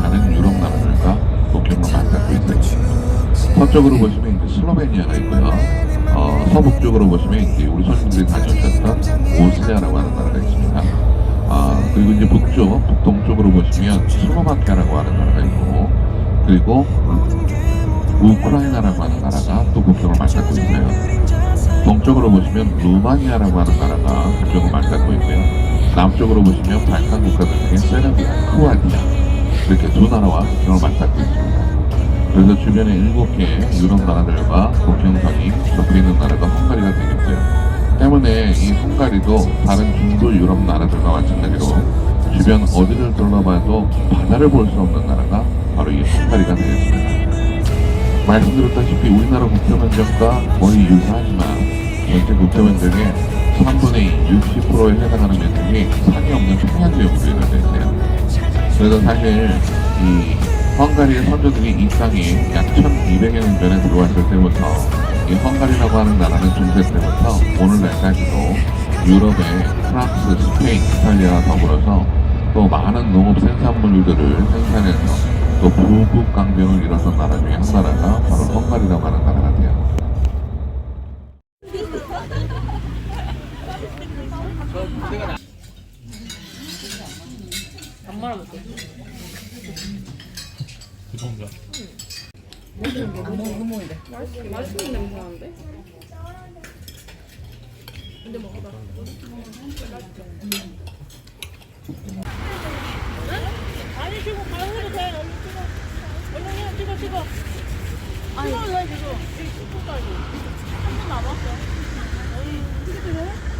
A: 다른 유럽 나라들과 국경을 맞닿고 있어요. 서쪽으로 보시면 이제 슬로베니아가 있고요. 서북쪽으로 보시면 이제 우리 손님들이 다녀오셨던 오스트리아라고 하는 나라가 있습니다. 그리고 이제 북동쪽으로 보시면 슬로바키아라고 하는 나라가 있고, 그리고 우크라이나라고 하는 나라가 또 국경을 맞닿고 있어요. 동쪽으로 보시면 루마니아라고 하는 나라가 국경을 맞닿고 있고요. 남쪽으로 보시면 발칸 국가들 중에 세르비아, 크로아티아 이렇게 두 나라와 국경을 맞닿고 있습니다. 그래서 주변에 7개 유럽 나라들과 국경선이 접해있는 나라가 헝가리가 되겠고요. 때문에 이 헝가리도 다른 중도 유럽 나라들과 마찬가지로 주변 어디를 둘러봐도 바다를 볼 수 없는 나라가 바로 이 헝가리가 되겠습니다. 말씀드렸다시피 우리나라 국토면적과 거의 유사하지만 전체 국토면적의 3분의 2, 60%에 해당하는 면적이 산이 없는 평야지역으로 이루어져 있어요. 그래서 사실 이 헝가리의 선조들이 이 땅에 약 1200여 년 전에 들어왔을 때부터 이 헝가리라고 하는 나라는 중세 때부터 오늘날까지도 유럽의 프랑스, 스페인, 이탈리아와 더불어서 또 많은 농업 생산물들을 생산해서 또 부국 강병을 이뤘던 나라 중에 한 나라가 바로 헝가리라고 하는 나라 같아요.
D: 맛있는 냄새 나는데?
E: 아니 지금 가해도 돼. 얼른 찍어. 얼른 해. 찍어. 찍어 왜 지금? 이 10분까지. 3분 남았어. 어이, 찍어도 돼?